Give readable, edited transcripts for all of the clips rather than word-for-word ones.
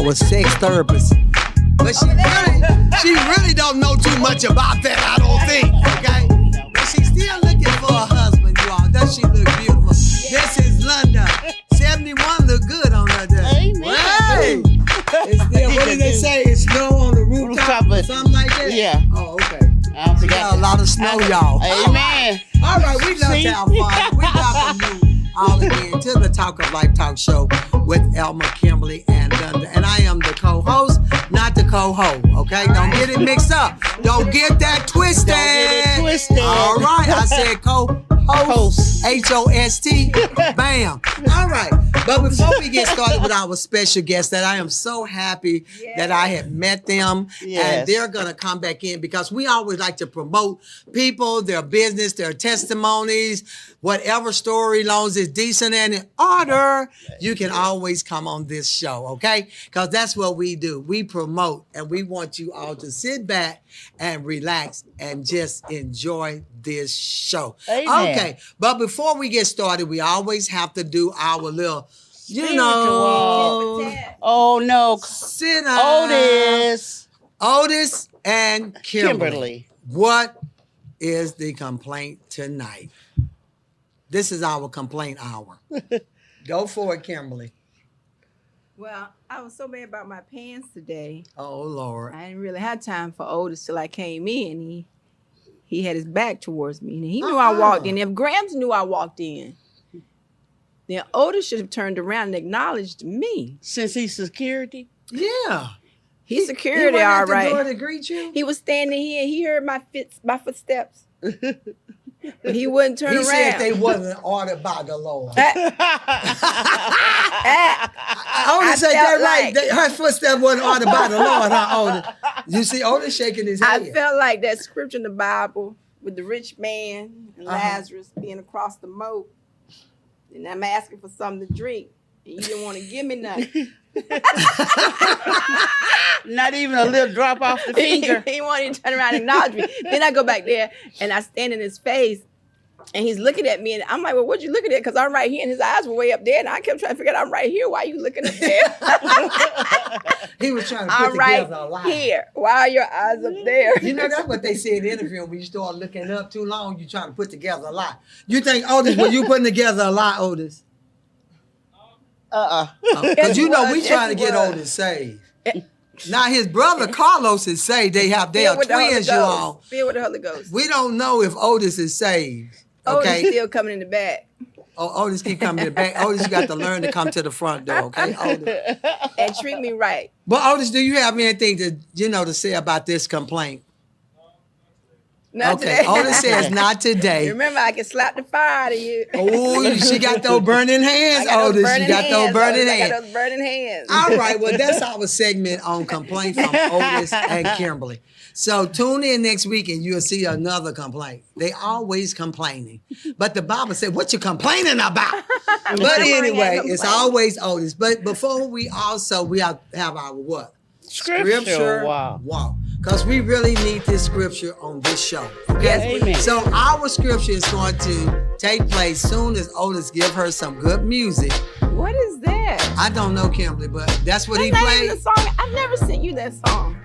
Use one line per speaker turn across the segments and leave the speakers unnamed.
our sex therapist. But she really don't know too much about that, I don't think, okay? But she's still looking for a husband, you all. Does she look beautiful? This is London. 71 look good on her day. Hey! It's still, what did they say? It's snow on the rooftop or something like that?
Yeah.
Oh, okay. We got a lot of snow, y'all.
Amen.
All right, we love to have fun. We welcome you all again to the Talk of Life Talk Show with Elma, Kimberly, and London. And I am the co-host, not the co-ho, okay? Don't get it mixed up. Don't get that twisted.
Don't get it twisted.
All right, I said co-host, H-O-S-T, bam. All right, but before we get started with our special guests, that I am so happy that I have met them, and they're going to come back in because we always like to promote people, their business, their testimonies, whatever story, long as it's decent and in order, you can always come on this show, okay? Because that's what we do. We promote, and we want you all to sit back and relax and just enjoy this show.
Amen.
Okay, but before we get started, we always have to do our little, you know,
oh no,
sit down. Otis and Kimberly. What is the complaint tonight? This is our complaint hour. Go for it, Kimberly.
Well, I was so mad about my pants today.
Oh, Lord.
I didn't really have time for Otis till I came in. He had his back towards me. And he knew I walked in. If Grams knew I walked in, then Otis should have turned around and acknowledged me.
Since he's security?
Yeah.
He's security, all right.
He wasn't at the door to greet you?
He was standing here and he heard my footsteps. But he wouldn't turn around.
He said they wasn't ordered by the Lord. I only say that right. Her footsteps wasn't ordered by the Lord. You see Otis shaking his head.
I felt like that scripture in the Bible with the rich man and Lazarus being across the moat. And I'm asking for something to drink. And you didn't want to give me nothing.
Not even a little drop off the finger.
He wanted to turn around and acknowledge me. Then I go back there and I stand in his face and he's looking at me and I'm like, well, what you looking at? Because I'm right here and his eyes were way up there and I kept trying to figure out I'm right here. Why are you looking up there?
He was trying to put together a lie.
I'm right here. Why are your eyes up there?
You know, that's what they say in the interview. When you start looking up too long, you're trying to put together a lie. You think, Otis, were you putting together a lie, Otis? Because you know we trying to get Otis saved. Now his brother Carlos is saved. They are twins, you all.
Filled with the Holy Ghost.
We don't know if Otis is saved. Okay?
Otis still coming in the back.
Oh, Otis keep coming in the back. Otis, you got to learn to come to the front door, okay? Otis.
And treat me right.
But Otis, do you have anything to say about this complaint?
Not
okay,
today.
Otis says not today.
Remember, I can slap the fire out of you.
Oh, she got those burning hands, Otis. You got those burning hands.
I got those burning hands.
All right, well, that's our segment on complaint from Otis and Kimberly. So tune in next week and you'll see another complaint. They always complaining. But the Bible said, what you complaining about? But anyway, it's always Otis. But before we have our what?
Scripture walk.
Because we really need this scripture on this show. Okay?
Yes, amen.
So our scripture is going to take place soon as Otis give her some good music.
What is that?
I don't know, Kimberly, but that's what he played.
The song. I've never sent you that song.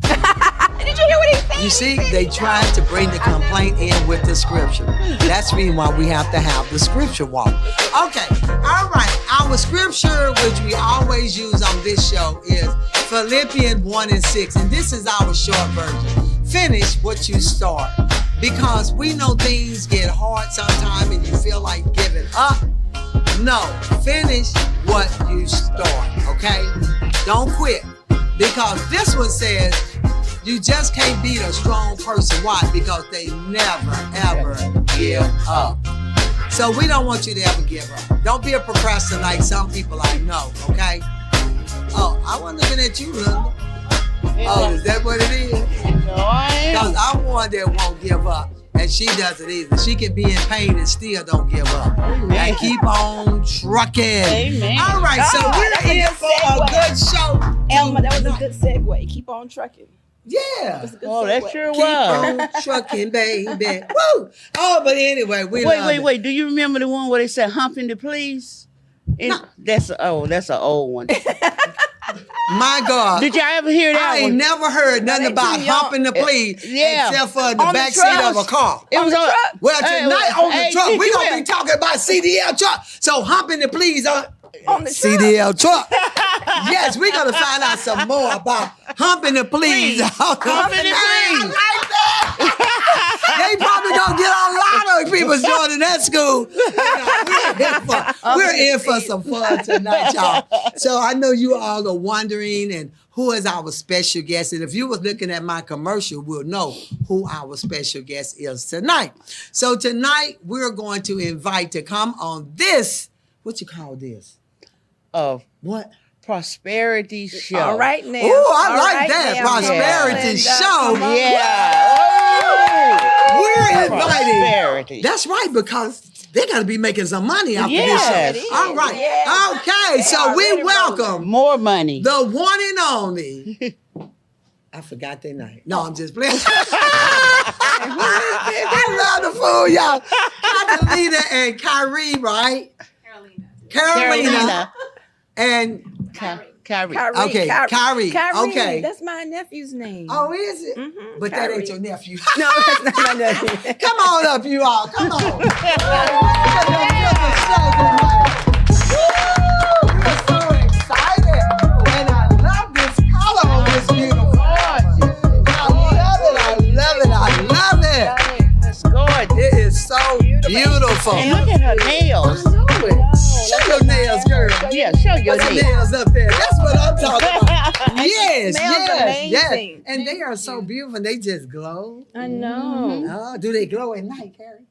Did you hear what he said?
You see, they tried to bring the complaint in with the scripture. That's the reason why we have to have the scripture walk. Okay, all right. Our scripture, which we always use on this show, is Philippians 1:6. And this is our short version. Finish what you start. Because we know things get hard sometimes and you feel like giving up. No, finish what you start, okay? Don't quit. Because this one says, you just can't beat a strong person. Why? Because they never, ever give up. So we don't want you to ever give up. Don't be a procrastinator like some people I know, okay? Oh, I wasn't looking at you, Linda. Oh, is that what it is?
No, I am.
Because I'm one that won't give up. And she doesn't either. She can be in pain and still don't give up.
Amen.
And keep on trucking.
Amen.
All right, so we're in for a good show.
Elma, that was a good segue. Keep on trucking.
Yeah.
Oh, that sure
Keep
was.
on trucking, baby. Woo! Oh, but anyway,
Wait. Do you remember the one where they said humping the please?
No.
That's an old one.
My God.
Did y'all ever hear that
I ain't
one?
never heard nothing
they
about
too young.
humping the plea
Yeah.
except for in the
On the
back seat of a car.
It was on.
Well, tonight on the
Hey,
truck,
did
we're
you
going to
hear-
be talking about CDL truck. So humping the pleas on
On the
CDL truck. Yes, we're going to find out some more about humping the pleas.
Humping the
I
pleas.
like that. They probably going to get a lot of people joining that school. We're in for some fun tonight, y'all. So I know you all are wondering, and who is our special guest? And if you was looking at my commercial, we'll know who our special guest is tonight. So tonight, we're going to invite to come on this, what you call this?
What? Prosperity show.
All right now.
Ooh, I
All
like
right
that.
now.
Prosperity
Linda,
show.
come on.
Yeah.
We're inviting.
Prosperity.
That's right, because they're going to be making some money after
Yes.
this show. All right.
Yes.
Okay, so we
already
welcome
More money.
the one and only. I forgot their name. No, I'm just playing. I love the fool, y'all. Catalina and Kyree, right? Carolina. And
Kyree.
Okay, Kyree. Okay.
That's my nephew's name.
oh, is it?
Mhm,
But that ain't
Kyree.
your nephew.
No, that's not my nephew.
Come on up, you all. Come on. We're so excited. And I love this color on this beautiful. I love it.
That's gorgeous.
It is so beautiful.
And look at her
I
nails.
know it. Show your nails, girl.
Yeah, show your
Put the
nails.
nails up there. That's what I'm talking about. Yes,
smells
yes.
amazing.
And they are so beautiful. They just glow.
I know.
Oh, do they glow at night, Carrie?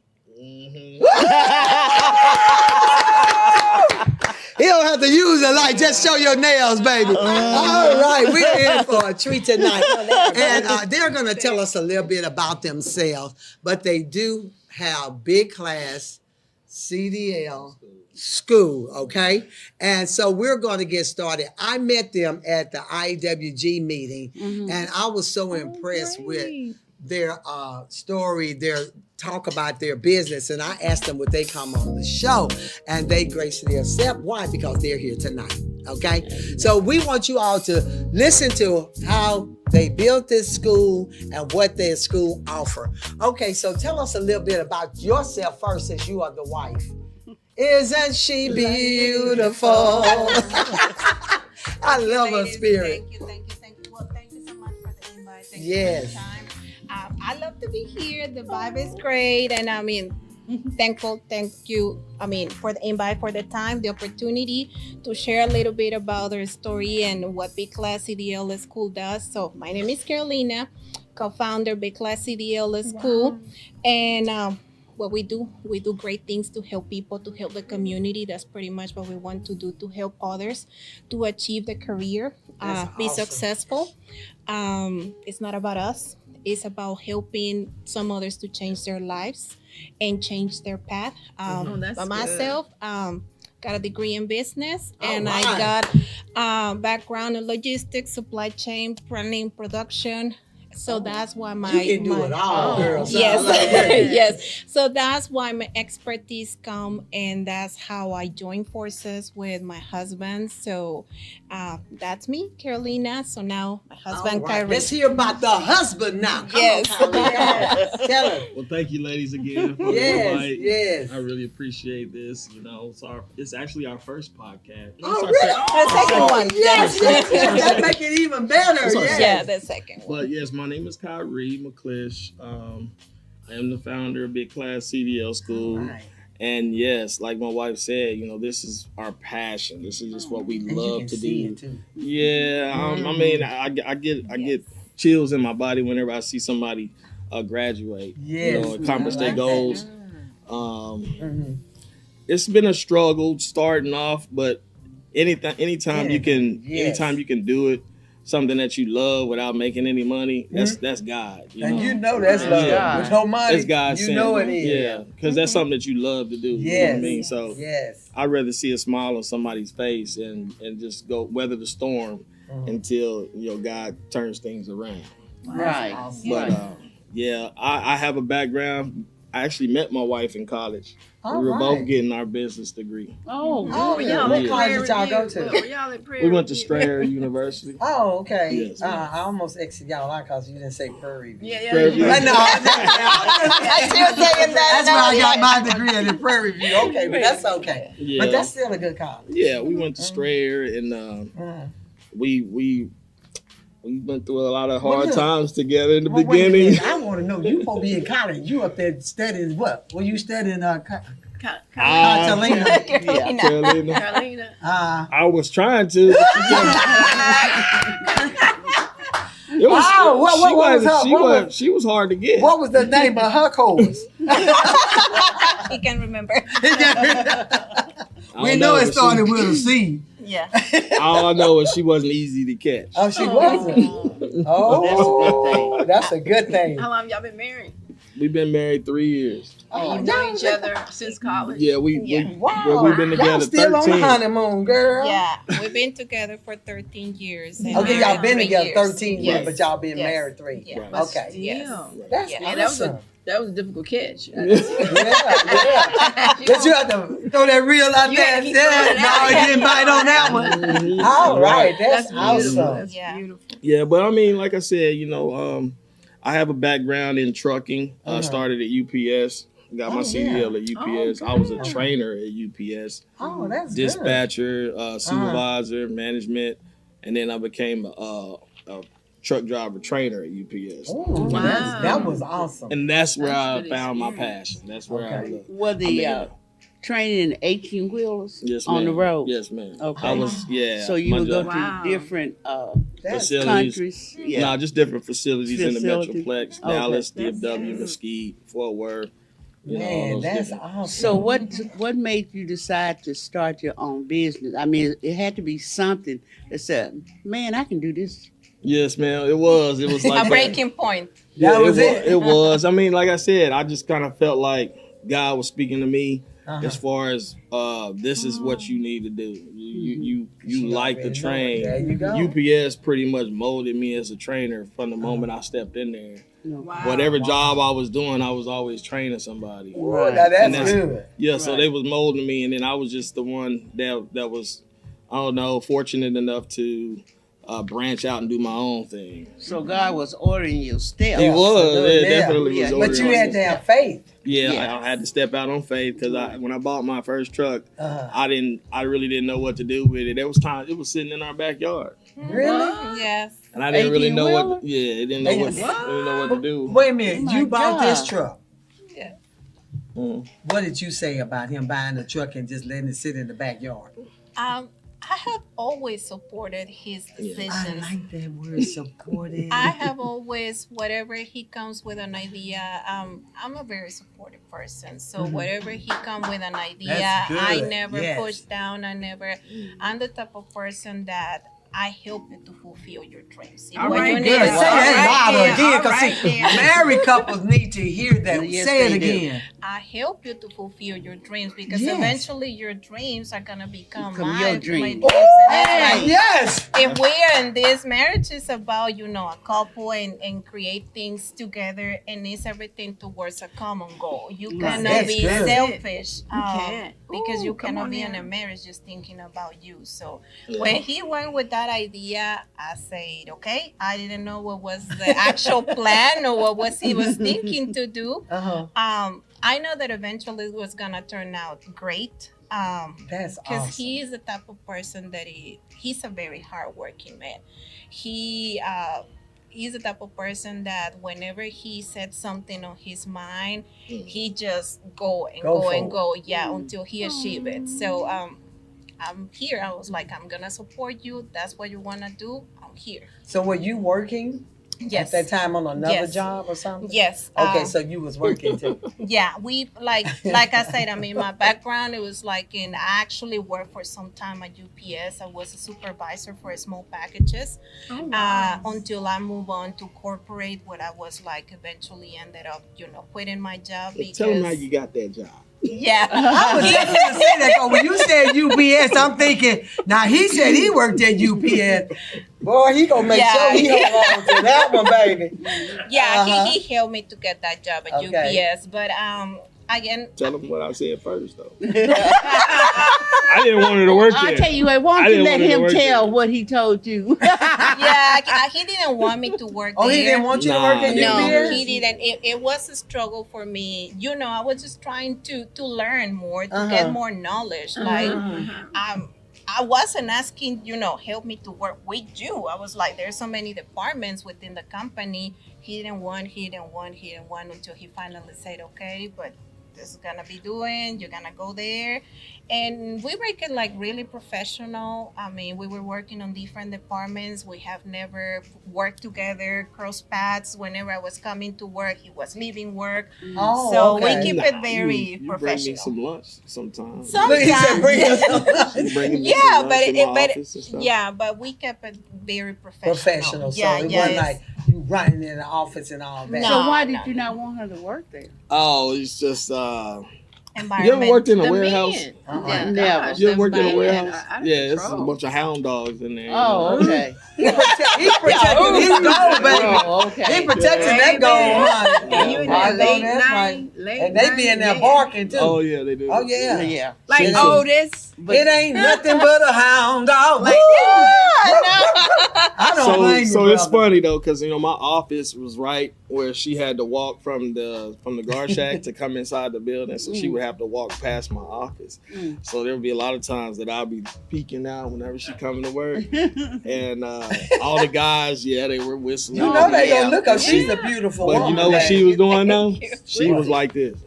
He don't have to use a light. Just show your nails, baby. All right, we're in for a treat tonight. And they're going to tell us a little bit about themselves. But they do have Big Klass CDL School, okay? And so we're going to get started. I met them at the IWG meeting, and I was so impressed with their story, their talk about their business, and I asked them would they come on the show, and they graciously accept. Why? Because they're here tonight. Okay, so we want you all to listen to how they built this school and what their school offer. Okay, so tell us a little bit about yourself first, since you are the wife. Isn't she beautiful? I love her spirit.
Thank you. Well, thank you so much for the invite. Thank
Yes.
you for the time. I love to be here. The vibe is great, and I mean, thankful. Thank you. I mean, for the invite, for the time, the opportunity to share a little bit about our story and what Big Klass CDL School does. So, my name is Carolina, co-founder Big Klass CDL School, and what we do great things to help people, to help the community. That's pretty much what we want to do, to help others to achieve the career,
That's
be
awesome.
successful. It's not about us. It's about helping some others to change their lives and change their path.
that's
But
good.
myself, got a degree in business, and
All right.
I got background in logistics, supply chain, planning, production. So that's why my
You can do it all, girl. So I
Yes,
like that.
yes. So that's why my expertise come, and that's how I joined forces with my husband. So that's me, Carolina. So now my husband,
All right.
Kyree.
Let's hear about the husband now. Come
Yes.
on, Kyree. Tell him.
Well, thank you, ladies, again for the
Yes,
invite.
yes.
I really appreciate this. You know, it's actually our first podcast.
Oh,
It's our
really?
sec-
The second one.
Yes, yes, yes. That make it even better.
That's what I
Yes.
Yeah, the second one.
But yes, my name is Kyree McClish. I am the founder of Big Klass CDL School.
Right.
And yes, like my wife said, you know, this is our passion. This is just what we
And you
love
can
to
see
do.
it too.
Yeah, I mean, I get chills in my body whenever I see somebody graduate.
Yes,
you know, accomplish
I
their
like
goals.
Mhm.
It's been a struggle starting off, but anytime you can,
Yes.
anytime you can do it, something that you love without making any money, that's God. You
And
know?
you know that's love.
Yeah.
With no money,
It's God
you
sent.
know it is.
Yeah, because that's something that you love to do. You know what
Yes.
I mean? So
Yes.
I'd rather see a smile on somebody's face and just go weather the storm until God turns things around.
Right.
Awesome.
But yeah, I have a background I actually met my wife in college.
All
we were both
right.
getting our business degree.
Oh,
Oh,
good.
yeah. What college did y'all go to?
We went to Strayer University.
Oh, okay.
Yes.
I almost exited y'all out because you didn't say Prairie View.
Prairie View.
But no,
I'm still saying that.
that's where I got my degree at in Prairie View. Okay, but that's okay.
Yeah.
But that's still a good college.
Yeah, we went to Strayer and we went through a lot of hard times together in the
Well, wait a
beginning.
minute. I want to know, you supposed to be in college. You up there studying what? Were you studying Carolina?
Carolina. I was trying to. It was,
Oh, what was her?
She was hard to get.
What was the name of her course?
He can remember.
We know it started with a C.
Yeah.
All I know is she wasn't easy to catch.
Oh, she wasn't. Oh, that's a good thing.
How long y'all been married?
We've been married 3 years.
Oh, you know each other since college?
Yeah,
Wow.
we've been
Y'all
together
still on the
13.
honeymoon, girl.
Yeah, we've been together for 13 years. and
Okay, y'all been
married
together
3 years.
13 years,
Yes.
but y'all been
Yes.
married 3.
Yeah.
Right.
Okay.
Yes.
That's
Yeah.
And that was
awesome.
that was a difficult catch.
Yeah. But you have to throw that reel out
You
there.
had to keep
Yeah,
throwing it
no,
out.
you didn't bite on that one. All right, that's
beautiful.
awesome.
That's
Yeah.
beautiful.
Yeah, but I mean, like I said, I have a background in trucking. I started at UPS. Got my CDL at UPS. I was a trainer at UPS.
Oh, that's
Dispatcher, supervisor, management, and then I became a truck driver trainer at UPS.
good. Ooh,
Wow.
that was awesome.
And that's where I
good
found my
experience.
passion. That's where I
Okay.
love.
Were the training in 18-wheelers
Yes,
on the
ma'am.
road?
Yes, ma'am.
Okay.
I was,
So you
my
would go
job-
Wow.
to different
That's
facilities.
countries?
Nah, just different facilities in the
Facilities.
Metroplex,
Okay.
Dallas,
That's
DFW,
good.
Mesquite, Fort Worth. You know, all
Man,
those
that's
different-
awesome.
So what made you decide to start your own business? I mean, it had to be something that said, man, I can do this.
Yes, ma'am. It was. It was like
A
that.
breaking point.
That was it.
It was. I mean, like I said, I just kind of felt like God was speaking to me as far as this is what you need to do. You like the train.
There you go.
UPS pretty much molded me as a trainer from the moment I stepped in there.
Wow.
Whatever job I was doing, I was always training somebody.
Ooh, now that's
And that's-
good.
Yeah, so
Right.
they was molding me, and then I was just the one that was, I don't know, fortunate enough to branch out and do my own thing.
So God was ordering your steps.
He was,
Yeah.
definitely
Yeah.
was.
But you had to have faith.
Yeah,
Yes.
I had to step out on faith because when I bought my first truck,
Uh-huh.
I really didn't know what to do with it. It was sitting in our backyard,
Really?
Yes.
and I didn't really know
18-wheeler?
what. Yeah, it didn't know what. Didn't know what to do.
Wait a minute.
Oh
You
my
bought this
God.
truck.
Yeah.
What did you say about him buying the truck and just letting it sit in the backyard?
I have always supported his decisions.
I like that word, supported.
I have always, whatever he comes with an idea, I'm a very supportive person. So whatever he comes with an idea,
That's good.
I never
Yes.
push down. I'm the type of person that I help you to fulfill your dreams. See,
All
what
right,
you
good.
need
Say
is
All
that
right
louder
then,
again,
all
because
right
see,
then.
married couples need to hear that.
Yes,
Say it
they do.
again.
I help you to fulfill your dreams because
Yes.
eventually your dreams are gonna become
Become
mine.
your
my
dream.
dreams. And it's like,
Yes.
if we're in this marriage is about a couple and create things together and it's everything towards a common goal. You cannot
That's
be
good.
selfish
can't.
because
Ooh,
you
come
cannot
on
be in
now.
a marriage just thinking about you. So when he went with that idea, I said, okay, I didn't know what was the actual plan or what was he was thinking to do.
Uh-huh.
I know that eventually it was gonna turn out great.
That's
Because
awesome.
he is the type of person that he's a very hardworking man. He's the type of person that whenever he said something on his mind, he just go and
Go
go
for
and
it.
go, until he achieve it. So I'm here. I was like, I'm gonna support you. That's what you wanna do. I'm here.
So were you working
Yes.
at that time on another
Yes.
job or something?
Yes.
Okay, so you was working too.
Yeah, we like I said, I mean, my background, it was like I actually worked for some time at UPS. I was a supervisor for small packages until I moved on to corporate, where I was like eventually ended up, quitting my job because
Tell them how you got that job.
yeah.
I was just going to say that 'cause when you said UPS, I'm thinking, now he said he worked at UPS. Boy, he gonna make
Yeah.
sure he hold on to that one, baby.
Yeah,
Uh-huh.
he helped me to get that job at
Okay.
UPS. But again,
Tell him what I said first, though. I didn't want her to work
I'll
there.
tell you, I want
I
to
didn't
let
want her to
him
work
tell
there.
what he told you.
he didn't want me to work
Oh,
there.
he didn't want you to work at
Nah,
No,
UPS?
he didn't. It was a struggle for me. You know, I was just trying to learn more, to
Uh-huh.
get more knowledge. Like, I wasn't asking, help me to work with you. I was like, there's so many departments within the company. He didn't want until he finally said, okay, but this is gonna be doing, you're gonna go there. And we make it like really professional. I mean, we were working on different departments. We have never worked together, cross paths. Whenever I was coming to work, he was leaving work.
Oh,
So
okay.
we keep
Nah,
it very
you bring me
professional.
some lunch sometimes.
Look, he said, bring us some
You bringing me
Yeah,
some
but
lunch in
it-
my
but
office and stuff?
Yeah, but we kept it very professional.
professional. So
Yeah,
it
yes.
wasn't like you running in the office and all that.
No.
So why did you not want her to work there?
Oh, it's just you
Environment.
ever worked in a
The
warehouse?
men.
Uh-uh.
Yeah,
Never.
gosh,
You ever
them
worked in a
men,
warehouse?
I
Yeah, it's a
control.
bunch of hound dogs in there.
Oh, okay.
He protecting his gold, baby.
Oh, okay.
He protecting that gold, honey.
And you in
I
there
know
late
that's
night, late
And they be in there
night,
barking too.
Oh yeah, they do.
Oh yeah.
Yeah.
Like
Shit.
Otis.
It ain't nothing but a hound dog.
Like,
I don't blame you,
So it's
brother.
funny though, because my office was right where she had to walk from the guard shack to come inside the building, so she would have to walk past my office. So there would be a lot of times that I'll be peeking out whenever she coming to work, and all the guys, they were whistling.
You know they
Yeah.
gonna look up. She's a beautiful
But
woman.
you know what she
baby.
was doing though?
you.
She was like this.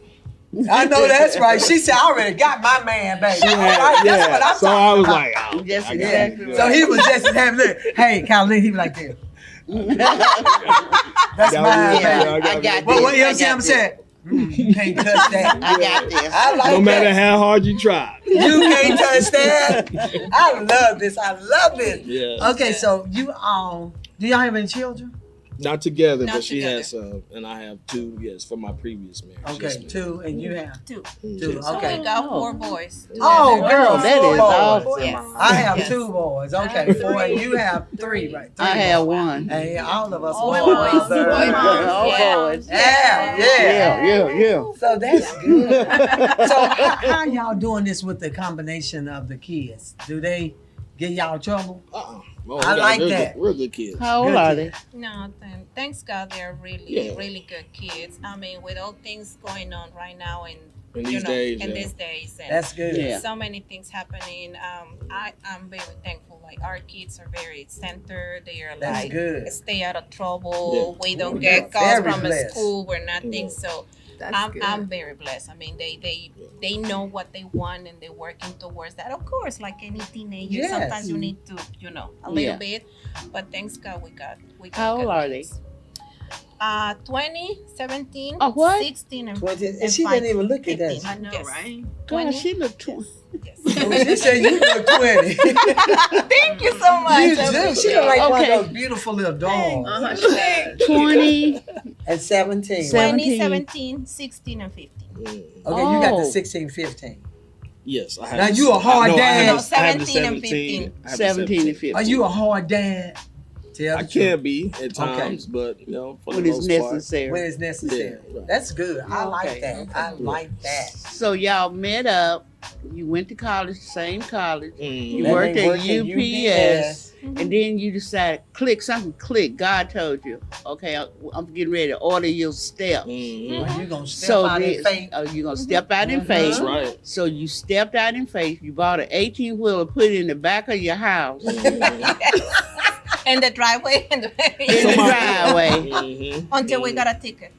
I know that's right. She said, "I already got my man, baby."
She
All
had-
right, that's what I'm
so I
talking
was
about.
like, oh,
That's
I got
exactly
it.
right.
So he was just as happy. Look, hey, Caroline, he was like this. That's
Got
mine,
me.
baby.
I got
But what
this.
you see him said? You can't touch that.
I got this.
I like
No matter
that.
how hard you try.
You can't touch that. I love this. I love this.
Yeah.
Okay, so you do y'all have any children?
Not together,
Not
but she
together.
has and I have two, yes, from my previous marriage.
Okay,
Yes, ma'am.
2, and you have
Two.
2.
So
Okay.
we got
Oh.
4 boys.
Oh,
together.
girl,
that
four
is
boys.
awesome.
Yes.
I have
Yes.
2 boys. Okay, 4, and you have 3, right? 3
I have
boys.
one.
Hey, all of us
All
boys.
boys.
Boy,
Boy moms.
All
Yeah.
boys.
Yeah,
Yeah.
So that's good. So how y'all doing this with the combination of the kids? Do they get y'all trouble?
Oh,
I like
real
that.
Good, real good kids.
How old
Good
are
kid.
they?
No, thanks God, they're really,
Yeah.
really good kids. I mean, with all things going on right now, and
In these days,
in
yeah.
these days, and
That's good.
Yeah.
so many things happening. I'm very thankful. Like our kids are very centered. They are
That's
like
good.
stay out of trouble.
Yeah.
We don't
Yeah.
get calls
Very
from a
blessed.
school. We're nothing. So
That's good.
I'm very blessed. I mean, they know what they want and they're working towards that. Of course, like any teenager,
Yes.
sometimes you need to, a little
Yeah.
bit. But thanks God, we got
How old
good
are they?
kids. 20, 17,
Oh, what?
16, and
20, and
5,
she didn't even look at
15.
that.
I know,
Yes.
right?
God, she look 20.
Yes.
She said you look 20.
Thank you so much.
You
I
do.
appreciate
She look like one
Okay.
of those beautiful little dogs.
Uh-huh. She did.
20.
And 17.
Seven-
20,
17.
17, 16, and 15.
Okay, you got the
Oh.
16, 15.
Yes, I have.
Now, you a hard
I
dad.
have
No,
the- I have the
17 and 15.
I have the
17 and 15.
Are you a hard dad? Tell
I
the
can be at times,
Okay.
but for
When
the
it's
most part,
necessary.
when it's necessary.
Yeah, right.
That's good. I like
Okay.
that. I like that.
So y'all met up. You went to college, same college. You
And
worked
they
at
worked at
UPS. And then you decided, something clicked. God told you, okay, I'm getting ready to order your steps.
Mhm.
Well, you gonna step
So
out in
then-
faith.
you're going to step out in faith.
That's right.
So you stepped out in faith. You bought an 18-wheeler, put it in the back of your house.
In the driveway and
In the driveway.
Mhm.
until we got a ticket.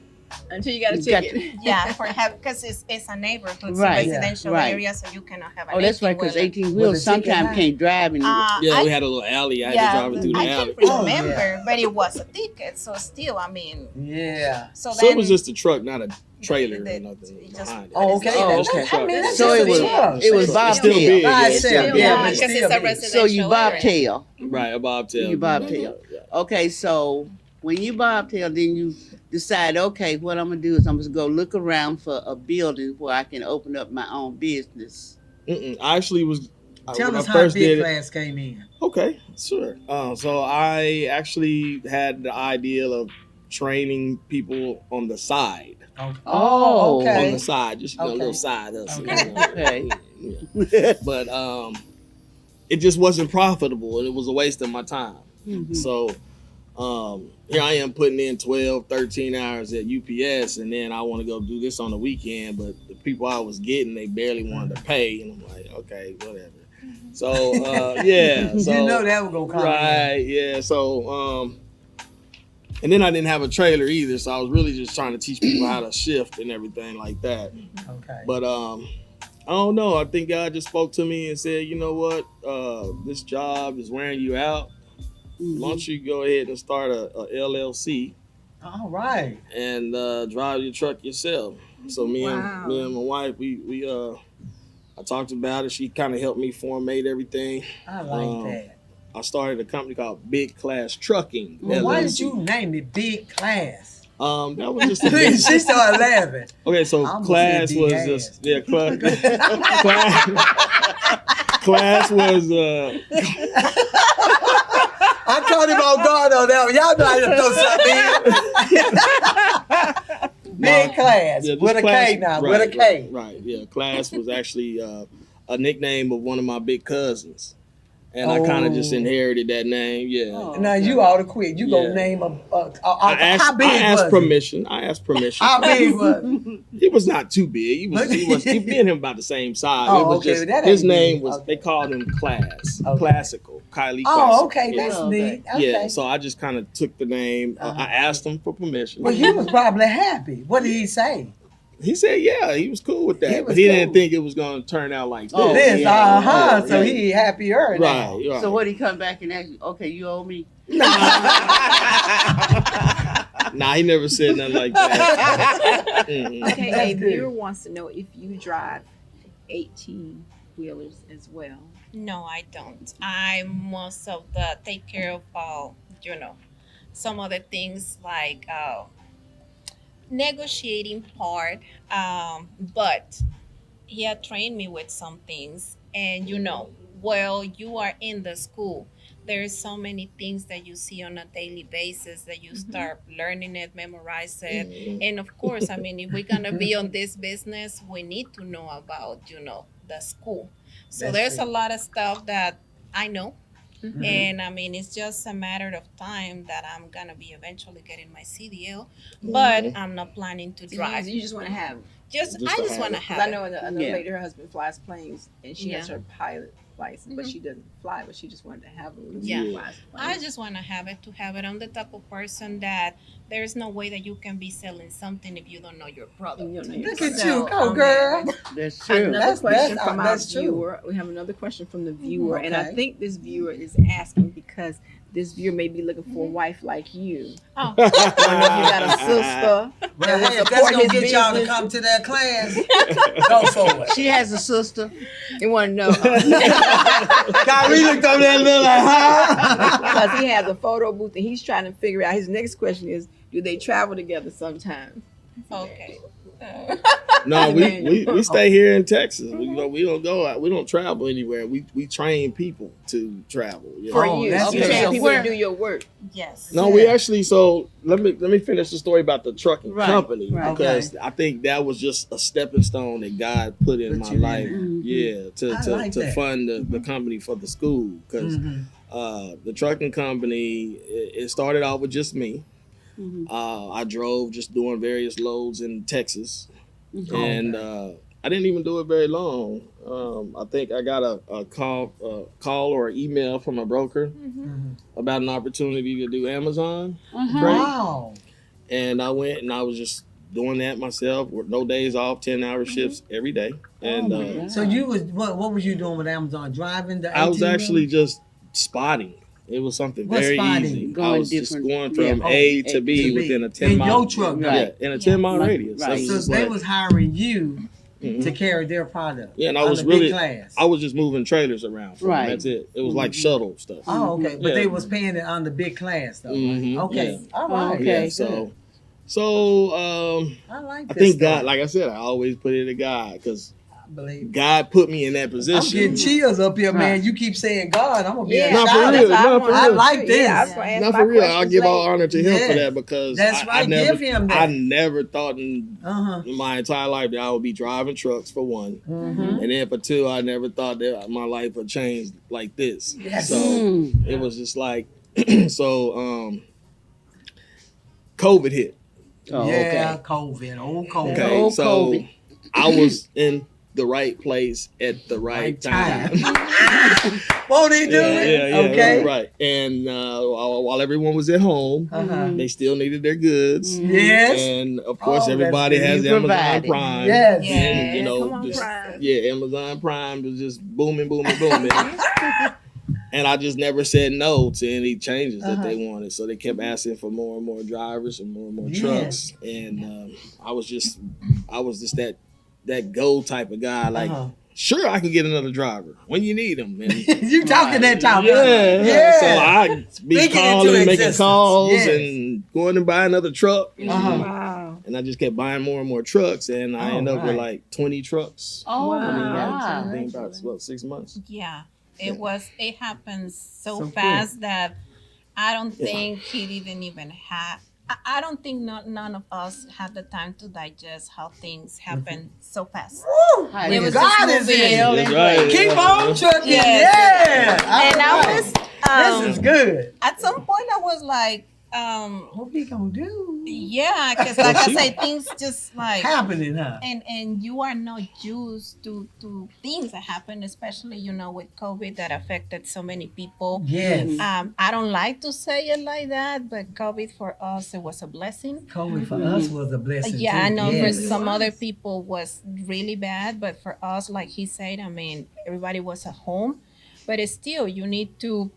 Until you got a
You got
ticket.
Yeah, because it's a neighborhood, so
Right,
residential
right.
area, so you cannot have an
Oh, that's right, because
18-wheeler.
18
With
wheels
a ticket
sometimes
high.
can't drive in it.
Yeah,
I,
we had a little alley. I had
yeah,
to drive it through the
I
alley.
can't
Oh,
remember,
yeah.
but it was a ticket, so still, I mean,
Yeah.
so
So
then
it was just a truck, not a trailer or
the-
nothing
it just-
behind it.
Oh, okay.
Oh,
That's-
okay.
I mean, that's
So
just
it
a
was-
truck.
it was
It's
bobtail.
still big.
By
Yeah, it's
itself,
still
yeah,
big.
but
because
still
it's a
big.
residential
So you
area.
bobtail.
Right, a bobtail.
You bobtail. Okay, so when you bobtail, then you decide, okay, what I'm gonna do is I'm gonna go look around for a building where I can open up my own business.
I actually
Tell
when
us
I
how
first
Big
did it-
Klass came in.
Okay, sure. So I actually had the idea of training people on the side.
Oh,
okay.
On the side, just a
Okay.
little side hustle.
Okay.
You know?
Okay.
Yeah. But it just wasn't profitable, and it was a waste of my time.
Mhm.
So here I am putting in 12, 13 hours at UPS, and then I want to go do this on the weekend, but the people I was getting, they barely wanted to pay, and I'm like, okay, whatever. So yeah, so
You know that was gonna come in.
right, yeah. So and then I didn't have a trailer either, so I was really just trying to teach people how to shift and everything like that.
Okay.
But I don't know. I think God just spoke to me and said, you know what, this job is wearing you out. Why don't you go ahead and start a LLC
All right.
and drive your truck yourself? So me and my wife, we I talked about it. She kind of helped me formate everything.
I like that.
I started a company called Big Klass Trucking.
Well, why did
LLC.
you name it Big Klass?
That was just a
She started laughing.
okay. So
I almost
class
said
was
big
just class was
I caught him on guard on that one. Y'all know how to throw something in. Big Klass.
Yeah,
With a K now. With a K.
Right. Yeah. Klass was actually a nickname of one of my big cousins. And I kind of just inherited that name. Yeah.
Oh.
Now you ought to quit. You gonna
Yeah.
name
I
how big
asked
was
permission. I asked permission.
How big was it?
He was not too big. He was me and him about the same size.
Oh,
it was
okay,
just
that
his
ain't
name
big.
was
Okay.
they called him Klass.
Okay.
Classical. Kylie
Oh,
Classical.
okay,
Yeah.
that's
Okay.
neat. Okay.
Yeah, so I just kind of took the name. I asked him for permission.
Well, he was probably happy. What did he say?
He said, yeah, he was cool with that.
He
But
was
he
cool.
didn't think it was going to turn out like this.
Oh,
This,
yeah.
so
Yeah.
he happier now.
Right.
So what he come back and ask you, okay, you owe me?
Nah, he never said nothing like that. Mm-mm.
Okay,
That's
a
good.
viewer wants to know if you drive 18 wheelers as well.
No, I don't. I most of the take care of some other things like negotiating part. But he had trained me with some things, and while you are in the school, there's so many things that you see on a daily basis that you start learning it, memorize it. And of course, I mean, if we're gonna be on this business, we need to know about, the school. So
That's
there's
true.
a lot of stuff that I know.
Mhm.
And I mean, it's just a matter of time that I'm gonna be eventually getting my CDL, but I'm not planning to drive.
You just want to have.
Just
I
to
just
have
want to
it.
have
Because I
it.
know another
Yeah.
lady, her husband flies planes, and she has
Yeah.
her pilot license, but she doesn't fly. But she just wanted to have one.
Yeah.
Flies
I
planes.
just want to have it. I'm the type of person that there's no way that you can be selling something if you don't know your product.
You don't know your
Look at
product.
you, go girl.
That's true.
Another
That's-
question
that's-
from our
that's true.
viewer. We have another question from the viewer, and I
Okay.
think this viewer is asking because this viewer may be looking for a wife like you.
Oh,
I don't know if you got a sister.
Well,
will
hey, if that's
support
gonna
his
get y'all to
business.
come to that class, go for it.
She has a sister.
You want to know
Kyree looked over there and looked like, huh?
because he has a photo booth and he's trying to figure out. His next question is, do they travel together sometime?
okay.
No, we stay here in Texas. We don't go out. We don't travel anywhere. We train people to travel. You know?
For
Oh,
you,
that's
you
good.
train
So
people
where-
to do your work.
Yes.
No, we actually. So let me finish the story about the trucking
Right,
company
right.
because I think that was just a stepping stone that God put in
Put
my
you in
life.
there.
Yeah,
I like
to
that.
fund the company for the school because
Mhm.
the trucking company it started out with just me. I drove just doing various loads in Texas, and I didn't even do it very long. I think I got a call or an email from a broker about an opportunity to do Amazon.
Wow.
And I went and I was just doing that myself with no days off, 10-hour shifts every day. And
So you was what was you doing with Amazon? Driving the
I was
18
actually just spotting. It was something
What's
very
spotting?
easy. I
Going
was just
different-
going from
yeah.
A to B
to B.
within a
In
10 mile.
your truck,
Yeah,
right.
in a 10-mile
Right.
radius.
Right.
I was
So
just
they
like-
was hiring you
Mhm.
to carry their product.
Yeah, and I
on
was
the
really,
big class.
I was just moving trailers around. For
Right.
them. That's it. It was like shuttle stuff.
Oh, okay. But
Yeah.
they was paying it on the big class though.
Mhm,
Okay.
yeah.
All right.
Okay.
Yeah, so
I like
I
this
think God,
stuff.
like I said, I always put it to God because
Believe.
God put me in that
I'm
position.
getting chills up here, man. You keep saying God. I'm gonna be
Yeah,
a
Not for
shout.
real.
that's
Not
what
for
I
I
real.
like this.
Yeah, I was gonna ask
Not
my
for real. I'll
questions
give all
later.
honor to him
Yeah.
for that because
That's
I
right.
never,
Give him that.
I never thought in
Uh-huh.
my entire life that I would be driving trucks for one,
Mm-hmm.
and then for two, I never thought that my life would change like this.
Yes.
So
Mm.
it was just like, so COVID hit.
Oh,
Yeah,
okay.
COVID. Old COVID.
That
Okay,
old
so
COVID.
I was in the right place at the right time.
Won't he do it?
Yeah,
Okay.
right. And while everyone was at home,
Uh-huh.
they still needed their goods.
Yes.
And of course,
Oh,
everybody
that's
has
good.
Amazon
Provided.
Prime.
Yes.
Yeah.
And, you know,
Come on,
just,
Prime.
yeah, Amazon Prime was just booming. And I just never said no to any changes that they wanted. So they kept asking for more and more drivers and more
Yes.
trucks. And I was just that go type of guy. Like, sure, I can get another driver when you need them. And
You talking that talk.
yeah.
Yeah.
So I be
Speaking
calling,
into
making
existence.
calls,
Yes.
and going to buy another truck.
Uh-huh.
Wow.
And I just kept buying more and more trucks, and I ended up with
right.
like 20 trucks.
Oh,
Wow.
my
I
God.
think about 6 months.
Yeah,
Yeah.
it happened so,
So
fast that I don't think he didn't even have. I don't think none of us had the time to digest how things happen so fast.
Hi,
It was
God
just
is
moving.
in.
That's right.
Keep on trucking.
Yes.
Yeah.
And
All
I
right.
was
This is good.
at some point I was like,
What we gonna do?
yeah, because like I say, things just like
Happening, huh?
and you are not used to things that happen, especially with COVID that affected so many people.
Yes.
I don't like to say it like that, but COVID for us it was a blessing.
COVID for us was a blessing.
Yeah,
too.
I know
Yes.
for some other people was really bad, but for us, like he said, I mean, everybody was at home, but it's still you need to,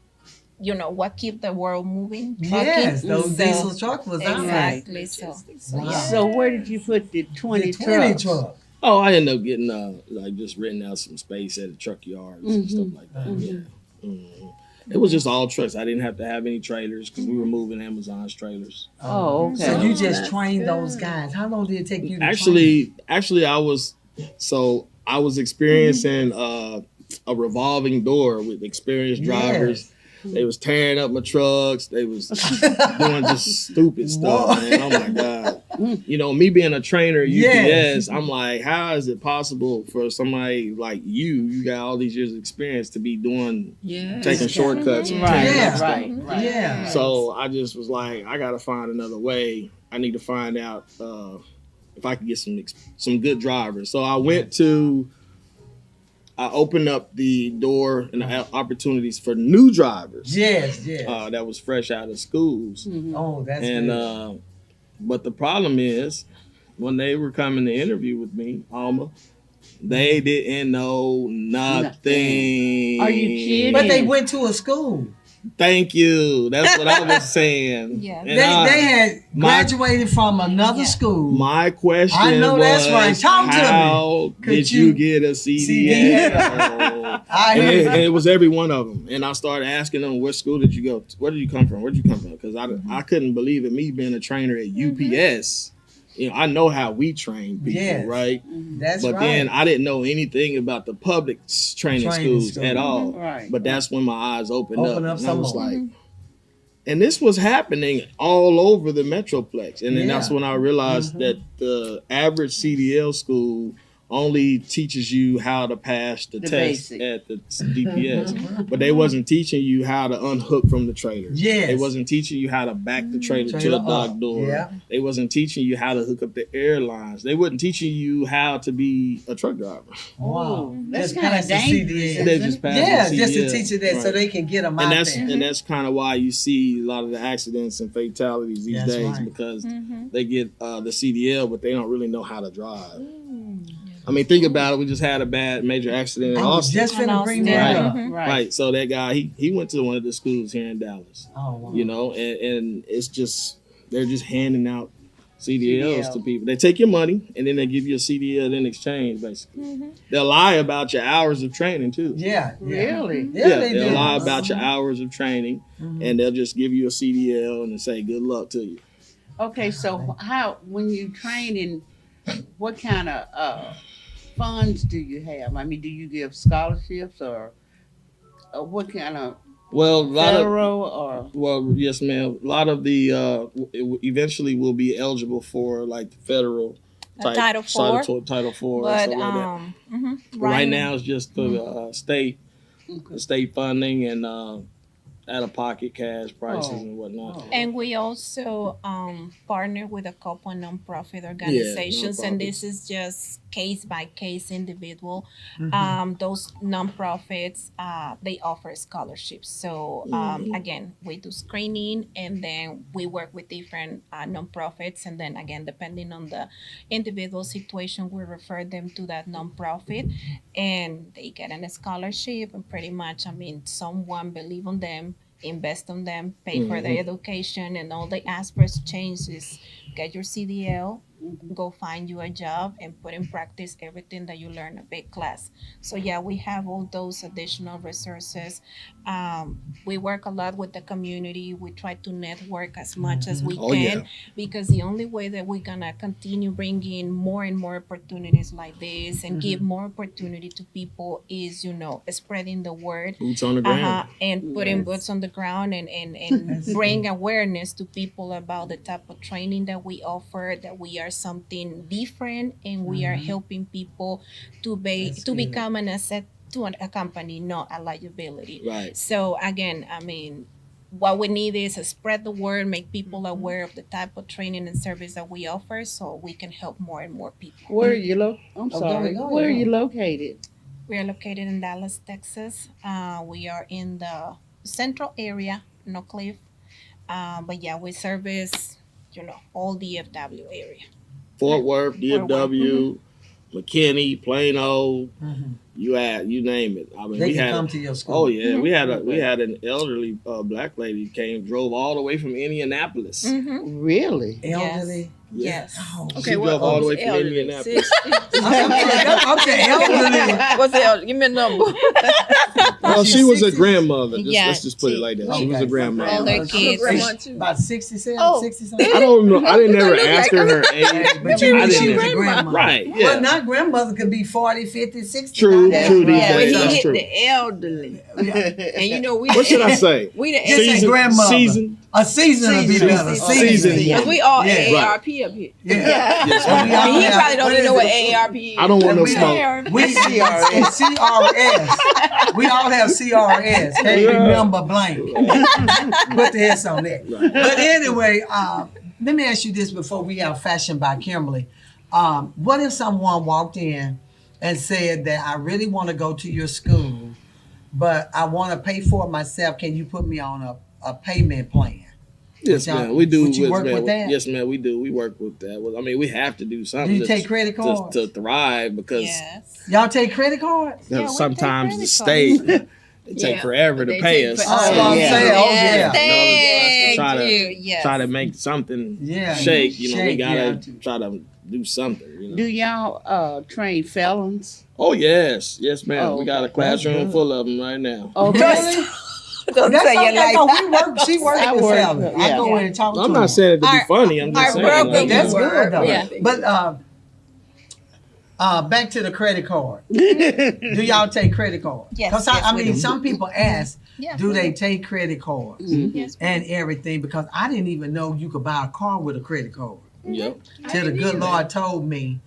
what keep the world moving. Trucking.
Yes, those
So-
diesel truck was out.
Exactly. So
Wow.
yeah.
So where did you put the 20
The 20
trucks?
truck.
Oh, I ended up getting like just renting out some space at the truck yards and stuff like that. Yeah. Mhm. It was just all trucks. I didn't have to have any trailers because we were moving Amazon's trailers.
Oh, okay.
So you just
That's
trained
good.
those guys. How long did it take you to
Actually, I was experiencing a revolving door with experienced drivers. They was tearing up my trucks. They was doing just stupid stuff,
Whoa.
man. Oh my God. Me being a trainer at UPS,
Yes.
I'm like, how is it possible for somebody like you got all these years of experience to be taking shortcuts and
Right,
tearing up
Yeah.
stuff?
right.
Yeah.
So I just was like, I gotta find another way. I need to find out if I can get some good drivers. So I opened up the door and the opportunities for new drivers.
Yes, yes.
That was fresh out of schools.
Oh, that's
And
good.
but the problem is, when they were coming to interview with me, Elma, they didn't know nothing.
Are you kidding?
But they went to a school.
Thank you. That's what I was saying.
Yeah.
And
They had
my-
graduated from another school.
My question
I know
was,
that's right. Talk to me.
how
Could
did
you-
you get a CDL?
I
And
hear
it,
you.
and it was every one of them. And I started asking them, what school did you go to? Where did you come from? Where'd you come from? Because I couldn't believe it. Me being a trainer at UPS, I know how we train people,
Yes.
right?
That's
But
right.
then I didn't know anything about the public training schools
school.
at all.
Right.
But that's when my eyes opened
Open up
and I
some
was
more.
like, and this was happening all over the Metroplex. And then that's
Yeah.
when I realized that the average CDL school only teaches you how to pass the test
basic.
at the DPS. But they wasn't teaching you how to unhook from the trailer.
Yes.
They wasn't teaching you how to back the trailer to
Trailer
a dock
up.
door.
Yeah.
They wasn't teaching you how to hook up the airlines. They wasn't teaching you how to be a truck driver.
Wow.
That's
Just
kind of
pass the
dangerous.
CDL.
They
isn't
just
it?
passed
Yeah,
the
just to
CDL.
teach you that so
Right.
they can get them
and
out
that's
there.
and that's kind of why you see a lot of the accidents and fatalities these
That's
days
right.
because they get the CDL, but they don't really know how to drive. I mean, think about it. We just had a bad major accident in
I was
Austin.
just finna bring that
Right.
up.
Right.
Right. So that guy, he went to one of the schools here in Dallas.
Oh, wow.
And it's just they're just handing out CDLs
CDL.
to people. They take your money and then they give you a CDL in exchange, basically. They'll lie about your hours of training too.
Yeah.
Really?
Yeah, they
they'll
do.
lie about your hours of training, and they'll just give you a CDL and say good luck to you.
Okay, so how when you training, what kind of funds do you have? I mean, do you give scholarships or what kind of
Well, a lot of
federal or?
well, yes, ma'am. A lot of the eventually will be eligible for like the federal type
Title IV.
Title IV, and
But
stuff like that. But
right
right now it's just the state funding and out of pocket cash prices and whatnot.
And we also partner with a couple of nonprofit organizations, and
nonprofits.
this is just case by case individual. Those nonprofits they offer scholarships. So again, we do screening, and then we work with different nonprofits, and then again, depending on the individual situation, we refer them to that nonprofit, and they get a scholarship. And pretty much, I mean, someone believe on them, invest on them, pay for their education, and all they ask for change is get your CDL, go find you a job, and put in practice everything that you learn at Big Klass. So yeah, we have all those additional resources. We work a lot with the community. We try to network as much as we can, because the only way that we're gonna continue bringing more and more opportunities like this and give more opportunity to people is, spreading the word.
Boots on the ground.
And putting boots on the ground and bring awareness to people about the type of training that we offer, that we are something different, and we are helping people to become an asset to a company, not a liability.
Right.
So again, I mean, what we need is to spread the word, make people aware of the type of training and service that we offer, so we can help more and more people.
Where are you Where are you located?
We are located in Dallas, Texas. We are in the central area, no Cliff. But yeah, we service, all DFW area.
Fort Worth, DFW, McKinney, Plano, you name it. I mean,
They
we
can
had
come to your school.
Oh yeah, we had an elderly black lady drove all the way from Indianapolis.
Really?
Elderly.
Yes.
Oh,
She drove all the way from Indianapolis.
okay, elderly.
What's the elderly? Give me a number.
Well, she was a
60s?
grandmother.
Yeah,
Let's just put it like that. She was a
Okay.
grandmother.
Older kids.
grandma too.
About 67,
Oh.
60 something.
I don't know. I didn't ever ask her her age.
But you
I
knew she
didn't.
was a grandma.
Right. Yeah.
Well, not grandmother could be 40, 50, 60.
True,
Now,
true, these
Yeah,
But
days.
he
That's
hit
true.
the elderly. And we
What should I say?
We the
Just say grandmother.
Season.
A season would be better.
Season.
Because we all
Yeah.
AARP up here.
Yeah.
Yes,
I
ma'am.
mean, he probably don't even know what AARP is.
I don't want no
We
smoke.
We CRS. CRS. We all have CRS. Can't remember blank. Put the S on that. But anyway, let me ask you this before we have Fashion by Kimberly. What if someone walked in and said that I really want to go to your school, but I want to pay for it myself? Can you put me on a payment plan?
Yes,
Would y'all-
ma'am. We do.
would you work
ma'am.
with that?
Yes, ma'am. We do. We work with that. Well, I mean, we have to do something.
Do you
to-
take credit cards?
to thrive because
Yes.
Y'all take credit cards?
Yeah, we take
sometimes
credit
the state they take
Yeah,
forever to
they
pay
take
us.
forever.
Oh, I'm
yeah.
saying, oh
Yes,
yeah.
thank
Try to-
you. Yes.
Try to make something
Yeah,
shake. We
shake,
gotta
yeah.
try to do something.
Do y'all train felons?
Oh yes, yes, ma'am.
Oh,
We got a
okay.
classroom
That's
full of them right now.
Oh,
Really?
Don't
That's
say
okay,
it like
though.
that.
She works
I
with
work,
fellas. I
yeah.
go in and talk to
I'm
them.
not saying it to be
Our-
funny. I'm just
our
saying.
broken
like,
That's
word.
good though.
Yeah.
But back to the credit card. Do y'all take credit cards?
Yes,
Because
yes,
I
we
mean,
do.
some people ask,
Yeah,
do
we
they
do.
take credit cards
Yes.
and everything? Because I didn't even know you could buy a car with a credit card.
Yep.
Till the good Lord told me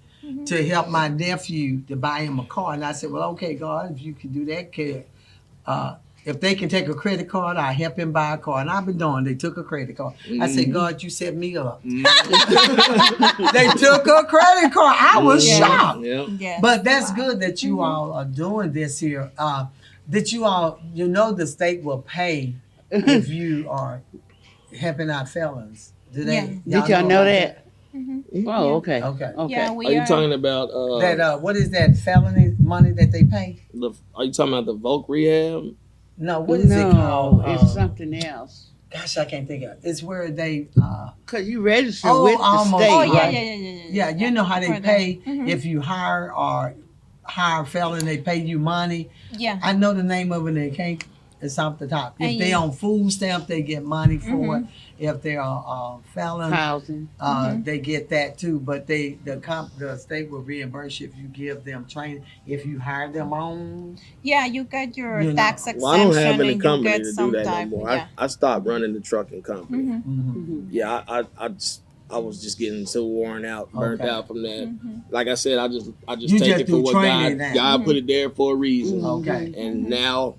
to help my nephew to buy him a car, and I said, "Well, okay, God, if you can do that, kid, if they can take a credit card, I help him buy a car." And I've been doing. They took a credit card. I said, "God, you set me up." They took a credit card. I was
Yeah.
shocked.
Yep.
Yes.
But that's good that you all are doing this here. That you all, the state will pay if you are helping out felons. Do they?
Yeah.
Did y'all know
about
that? Oh, okay.
Okay.
Okay.
Yeah, we
Are you
are.
talking about
That what is that felony money that they pay?
Are you talking about the Voc rehab?
No, what is it
No,
called?
it's something else.
Gosh, I can't think of it. It's where they
Cause you register
Oh,
with the
almost.
state,
Oh yeah,
right?
yeah, you know how they
For that.
pay
Mhm.
if you hire a felon, they pay you money.
Yeah.
I know the name of it and it can't It's off the top. If
And
they
you-
on food stamps, they get money for it. If they're felon,
Housing.
they get that too. But the state will reimburse you if you give them training. If you hire them on,
Yeah, you get your
You know.
tax exemption
Well, I don't have any
and you
company
get
to do
some
that no
type.
more.
Yeah.
I stopped running the trucking company.
mhm.
Yeah, I was just getting so worn out, burnt
Okay.
out from that. Like I said, I just
You
take
just
it
do
for what
training
God
now.
put it there for a reason.
Okay.
And now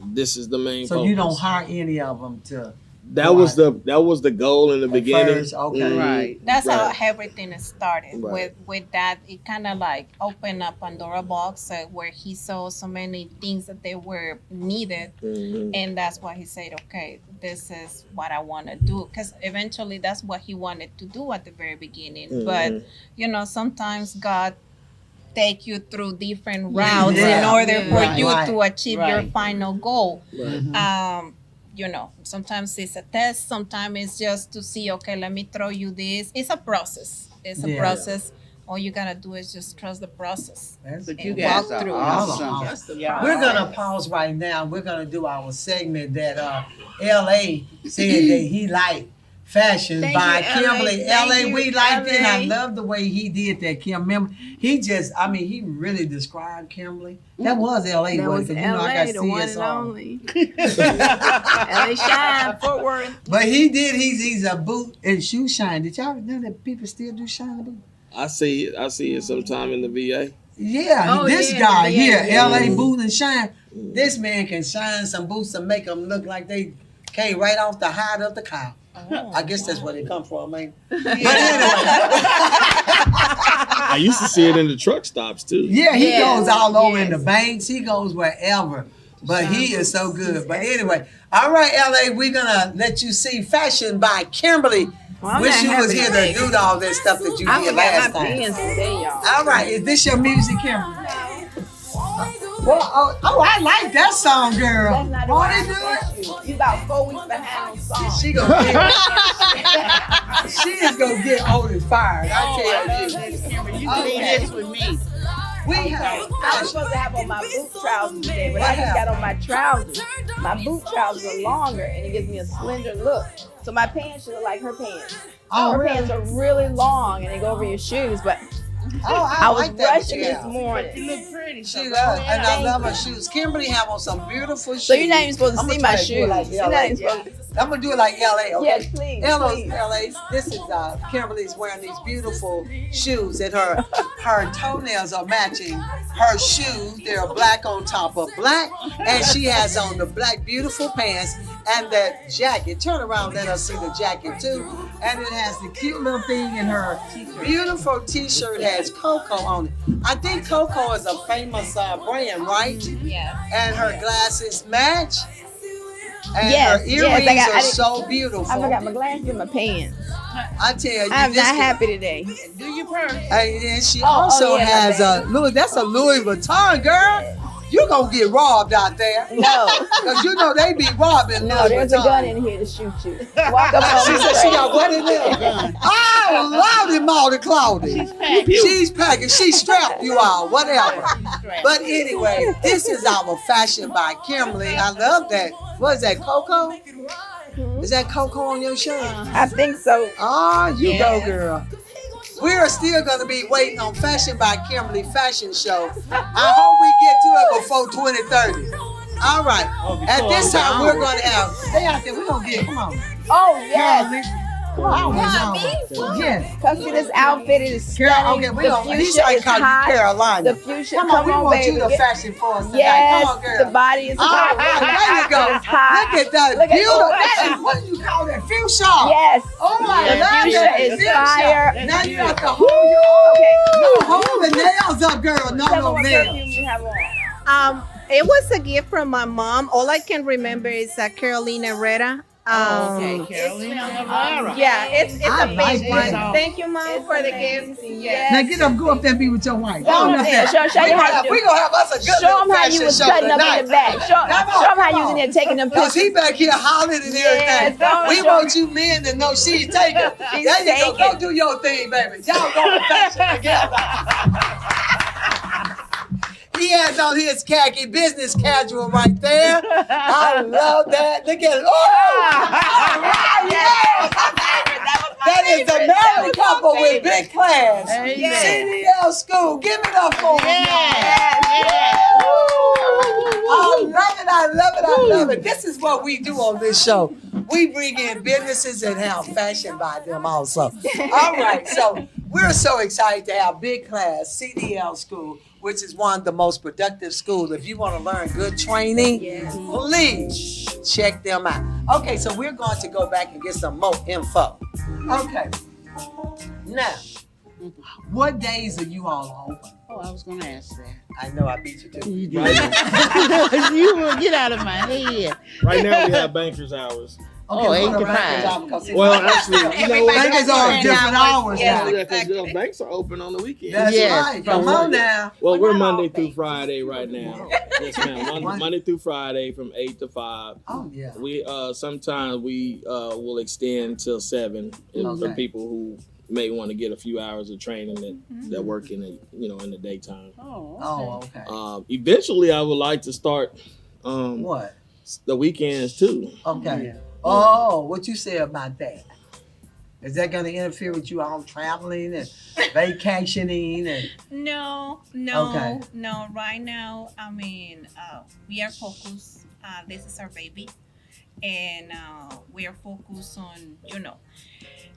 this is the main
So
focus.
you don't hire any of them to
That was the goal in the beginning.
first, okay.
Mhm.
Right.
That's
Right.
how everything started.
Right.
With that, it kind of like opened up Pandora box where he saw so many things that they were needed,
Mhm.
and that's why he said, "Okay, this is what I want to do." Because eventually, that's what he wanted to do at the very beginning. But
Mhm.
sometimes God take you through different routes in
Yeah.
order for
Right.
you
Right.
to achieve your
Right.
final goal.
Right.
Sometimes it's a test, sometimes it's just to see, okay, let me throw you this. It's a process. It's a
Yeah.
process. All you gotta do is just trust the process.
That's
But
good.
you
And
guys
walk
are
through.
awesome.
That's the
Yeah.
We're gonna pause right now. We're gonna do our segment that LA said that he liked fashion
Thank
by
you, LA.
Kimberly.
Thank
LA,
you,
we liked it. And I
LA.
love the way he did that, Kim. Remember, he really described Kimberly. That was LA,
That was
wasn't it? You know, I
LA,
got
the one
CS
and
on.
only. LA Shine, Fort Worth.
But he did. He's a boot and shoe shine. Did y'all know that people still do shine boot?
I see it sometime in the VA.
Yeah,
Oh,
this
yeah,
guy
yeah,
here,
yeah.
LA Boot and Shine. This man can shine some boots and make them look like they came right off the hide of the cow. I guess that's where they come from, man. But anyway,
I used to see it in the truck stops too.
yeah, he
Yes,
goes all over in the
yes.
banks. He goes wherever. But he is so good. But anyway, all right, LA, we're gonna let you see fashion by Kimberly.
Well, I'm
Wish
not
you was
happy
here
today.
to do all that stuff that you
I
did
forgot
last
my
time.
pens today, y'all.
All right, is this your music, Kimberly? Well, I like that song, girl.
That's not the
Won't
one
it do it?
I sent you. You about 4 weeks behind on songs.
She gonna get, she is gonna get old and fired. I tell you.
Kimberly, you can do this with me.
We have.
I was supposed to have on my boot trousers today, but
What
I just
happened?
got on my trousers. My boot trousers are longer, and it gives me a slender look. So my pants should look like her pants.
Oh,
Her
really?
pants are really long, and they go over your shoes. But
Oh,
I was
like that
rushing
material.
this morning.
You look pretty.
She does, and I love her shoes. Kimberly have on some beautiful shoes.
So you're not even supposed to
I'ma
see
try
my
to do it
shoes.
like
You're not
LA.
even supposed to.
I'm gonna do it like LA, okay?
Yes, please, please.
LA. This is Kimberly's wearing these beautiful shoes, and her toenails are matching her shoes. They're black on top of black, and she has on the black beautiful pants and that jacket. Turn around, let us see the jacket too. And it has the cute little thing in her beautiful T-shirt has Coco on it. I think Coco is a famous brand, right?
Yeah.
And her glasses match. And
Yes,
her
yes,
earrings
I got- I
are
didn't-
so beautiful.
I forgot my glasses in my pants.
I tell you,
I'm
this
not
is-
happy today.
Do your purse.
And then she
Oh,
also
yeah,
has
my
a Louis. That's a Louis Vuitton, girl. You gonna get robbed out there.
No,
Cause you know they be robbing.
no,
Louis
there's a
Vuitton.
gun in here to shoot you. Walk up on
She
me
said she
straight.
got what in there? Oh, Lordy Maudie Claudia. She's packing. She strapped you all, whatever. But anyway, this is our fashion by Kimberly. I love that. What is that, Coco? Is that Coco on your shirt?
I think so.
Ah, you go, girl. We're still going to be waiting on Fashion by Kimberly fashion show. I hope we get to it before 2030. All right. At this time, we're going to have, stay out there. We're going to get, come on.
Oh yes.
Carolyn. Come on. Yes.
Come see this outfit. It is
Carol,
stunning.
okay, we
The
don't, he
fuchsia
started
is
calling you
hot.
Carolina.
The fuchsia.
Come on, we want
baby.
you to fashion for us tonight.
Yes,
Come on, girl.
the body is
All
hot.
right, there you go.
It's hot.
Look at that.
Look at-
Beautiful.
oh,
That is, what do you call that? Fuchsia.
Yes.
Oh my
Yeah,
God.
fuchsia
that
is
fuchsia.
fire.
Now you have to hold your own.
Okay.
No, hold the nails up, girl. No,
Tell me
no
what
nails.
perfume you have on.
It was a gift from my mom. All I can remember is Carolina Herrera.
Okay, Carolina Herrera.
Yeah, it's
I
a big
like
one.
that.
Thank you, Mom, for the gift.
Yes.
Now get up, go up there and be with your wife.
Go on up there. Show you how to do
We're
it.
going to have us a good
Show them
little
how you
fashion
was
show
cutting up
tonight.
in the back. Show
Come on,
them how
come
you was in
on.
there taking them
Because
pictures.
he back here hollering and
Yes,
everything.
go
We
show-
want you men to know she's taking.
She's
There you go. Go
taking.
do your thing, baby. Y'all go to fashion together. He has on his khaki business casual right there. I love that. Look at it. Oh, all right, yeah. That is the married couple with Big Klass CDL School. Give it up for them. I love it. I love it. I love it. This is what we do on this show. We bring in businesses and have fashion by them also. All right. So we're so excited to have Big Klass CDL School, which is one of the most productive schools. If you want to learn good training, please check them out. Okay, so we're going to go back and get some more info. Okay. Now, what days are you all open?
Oh, I was gonna ask that.
I know I beat you to
You
it.
did. You will get out of my head.
Right now we have banker's hours.
Oh, 8 to 5.
Well, actually, you know what?
Bankers are on different hours now.
Yeah, because banks are open on the weekends.
That's
Yes,
right.
from
Come on now.
Well, we're
not all
Monday through
banks.
Friday right now. Yes, ma'am. Monday through Friday from 8 to 5.
Oh, yeah.
We sometimes we will extend till 7 for
Okay.
people who may want to get a few hours of training that work in the in the daytime.
Oh, okay.
Oh, okay.
Eventually, I would like to start
What?
the weekends too.
Okay.
Yeah.
Oh, what you say about that? Is that going to interfere with you all traveling and vacationing and?
No.
Okay.
No. Right now, I mean, we are focused. This is our baby, and we are focused on,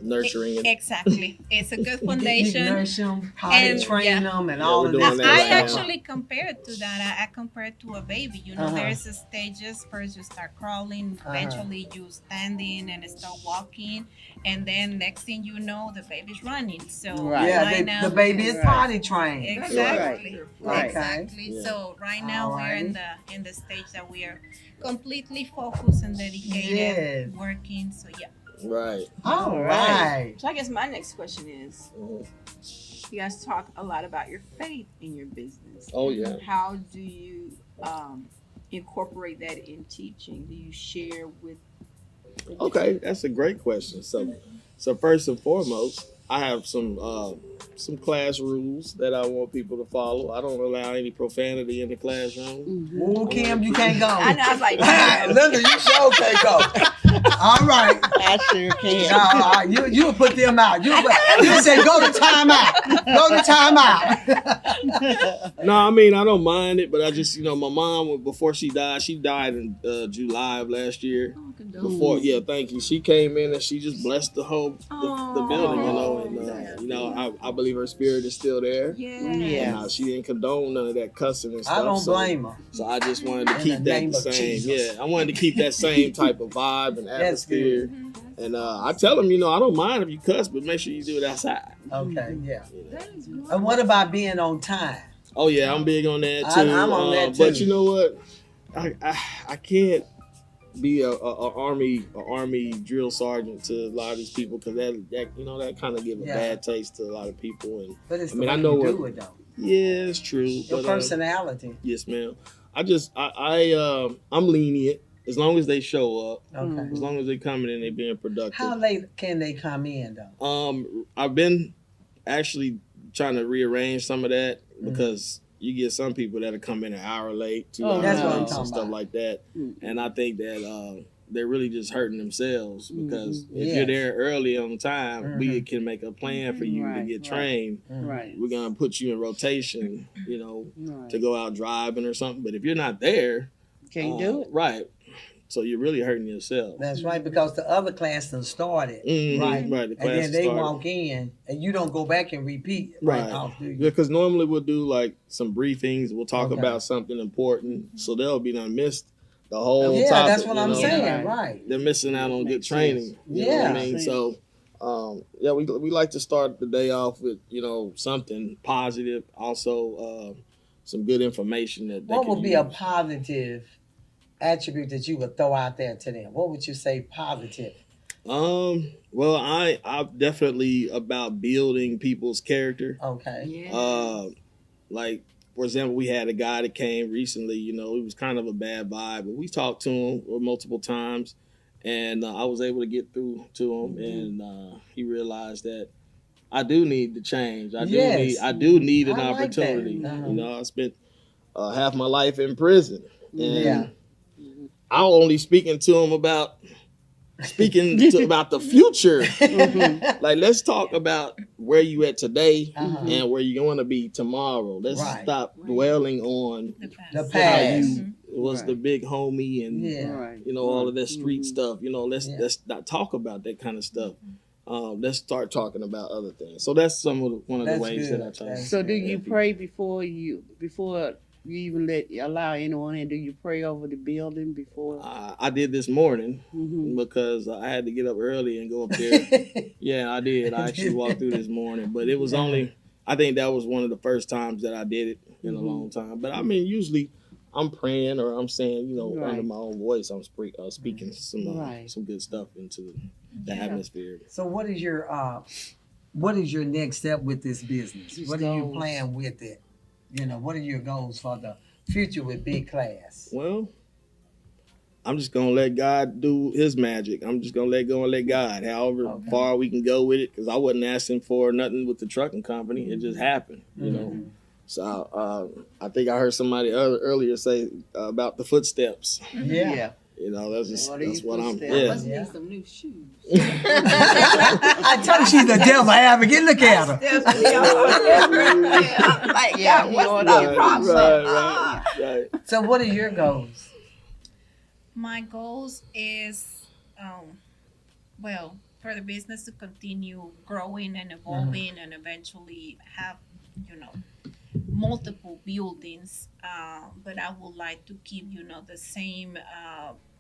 Nurturing it.
Exactly. It's a good
You
foundation.
nurse them, how to
And,
train them, and all
we're
of
doing
this.
that
I
right now.
actually compare it to that. I compare it to a baby.
Uh-huh.
There's a stages. First, you start crawling. Eventually, you standing and start walking, and then next thing you know, the baby's running. So
Right.
Yeah,
right now,
the baby is
Right.
potty trained.
exactly,
Right.
exactly.
Yeah.
So right now we're
Alrighty.
in the stage that we are completely focused and dedicated,
Yes.
working. So yeah.
Right.
All right.
So I guess my next question is, you guys talk a lot about your faith in your business.
Oh yeah.
How do you incorporate that in teaching? Do you share with?
Okay, that's a great question. So first and foremost, I have some class rules that I want people to follow. I don't allow any profanity in the classroom.
Ooh, Kim, you can't go.
I know. I was like,
Linda, you sure can't go. All right.
I sure can.
You will put them out. You say go to timeout. Go to timeout.
No, I mean I don't mind it, but I just my mom before she died in July of last year. Before, thank you. She came in and she just blessed the whole the building, and I believe her spirit is still there.
Yeah.
And, she didn't condone none of that cussing and stuff.
I don't blame her.
So I just wanted to
In
keep
the
that
name
the
of
same.
Jesus.
Yeah, I wanted to keep that same type of vibe and
That's
atmosphere. And I tell them, I don't mind if you cuss, but make sure you do it outside.
Okay, yeah. And what about being on time?
Oh yeah, I'm big on that too.
I'm on that
But
too.
you know what? I can't be a army drill sergeant to a lot of these people because that kind of give a bad taste to a lot of people. And
But it's
I
the
mean,
way
I know
you do
what-
it though.
yeah, it's true.
Your
but,
personality.
yes, ma'am. I'm lenient as long as they show up.
Okay.
As long as they coming in, they being productive.
How late can they come in though?
I've been actually trying to rearrange some of that because you get some people that'll come in an hour late, 2 hours
That's what I'm
late,
talking
and stuff
about.
like that. And I think that they're really just hurting themselves because if
Yes.
you're there early on time, we can make a plan for you to
Right,
get
right.
trained.
Right.
We're gonna put you in rotation,
Right.
to go out driving or something. But if you're not there,
Can't do it.
right? So you're really hurting yourself.
That's right, because the other class done started.
Mhm,
Right.
right. The
And
class
then they
started.
walk in and you don't go back and repeat
Right.
off, do you?
Because normally we'll do like some briefings. We'll talk
Okay.
about something important, so they'll be done missed the whole
Yeah,
topic.
that's what I'm saying.
Right.
Right.
They're missing out on good
Makes
training.
sense.
You know what I
Yeah.
mean? So, we like to start the day off with something positive. Also, some good information that they
What
can
would be a
use.
positive attribute that you would throw out there to them? What would you say positive?
Well, I'm definitely about building people's character.
Okay.
Like, for example, we had a guy that came recently, it was kind of a bad vibe, but we talked to him multiple times, and I was able to get through to him, and he realized that I do need to change. I do
Yes.
need an
I like that.
opportunity.
Uh-huh.
I spent half my life in prison, and
Yeah.
I'm only speaking to him about about the future. Like, let's talk about where you at today and where you want to be tomorrow. Let's stop dwelling on
The
how
past.
you was the big homie and
Right.
you know all of that street stuff. You know, let's not talk about that kind of stuff. Let's start talking about other things. So that's one of the
That's
ways
good.
that I try.
That's
So do you
people.
pray before you even allow anyone in? Do you pray over the building before?
I did this morning
Mhm.
because I had to get up early and go up there. Yeah, I did. I actually walked through this morning, but it was only, I think that was one of the first times that I did it in a long time. But I mean, usually I'm praying or I'm saying, you know, under my own voice, I'm speaking some good stuff into the atmosphere.
So what is your next step with this business? What do you plan with it? You know, what are your goals for the future with Big Klass?
Well, I'm just gonna let God do His magic. I'm just gonna let go and let God, however far we can go with it. Because I wasn't asking for nothing with the trucking company; it just happened, you know. So I think I heard somebody earlier say about the footsteps.
Yeah.
You know, that's what I'm.
footsteps?
Need some new shoes.
I told you she's the devil advocate. Look at her.
Like,
Yeah, he
what's
ordered
the problem?
Right.
So what are your goals?
My goals is, well, for the business to continue growing and evolving and eventually have, you know, multiple buildings. But I would like to keep, you know, the same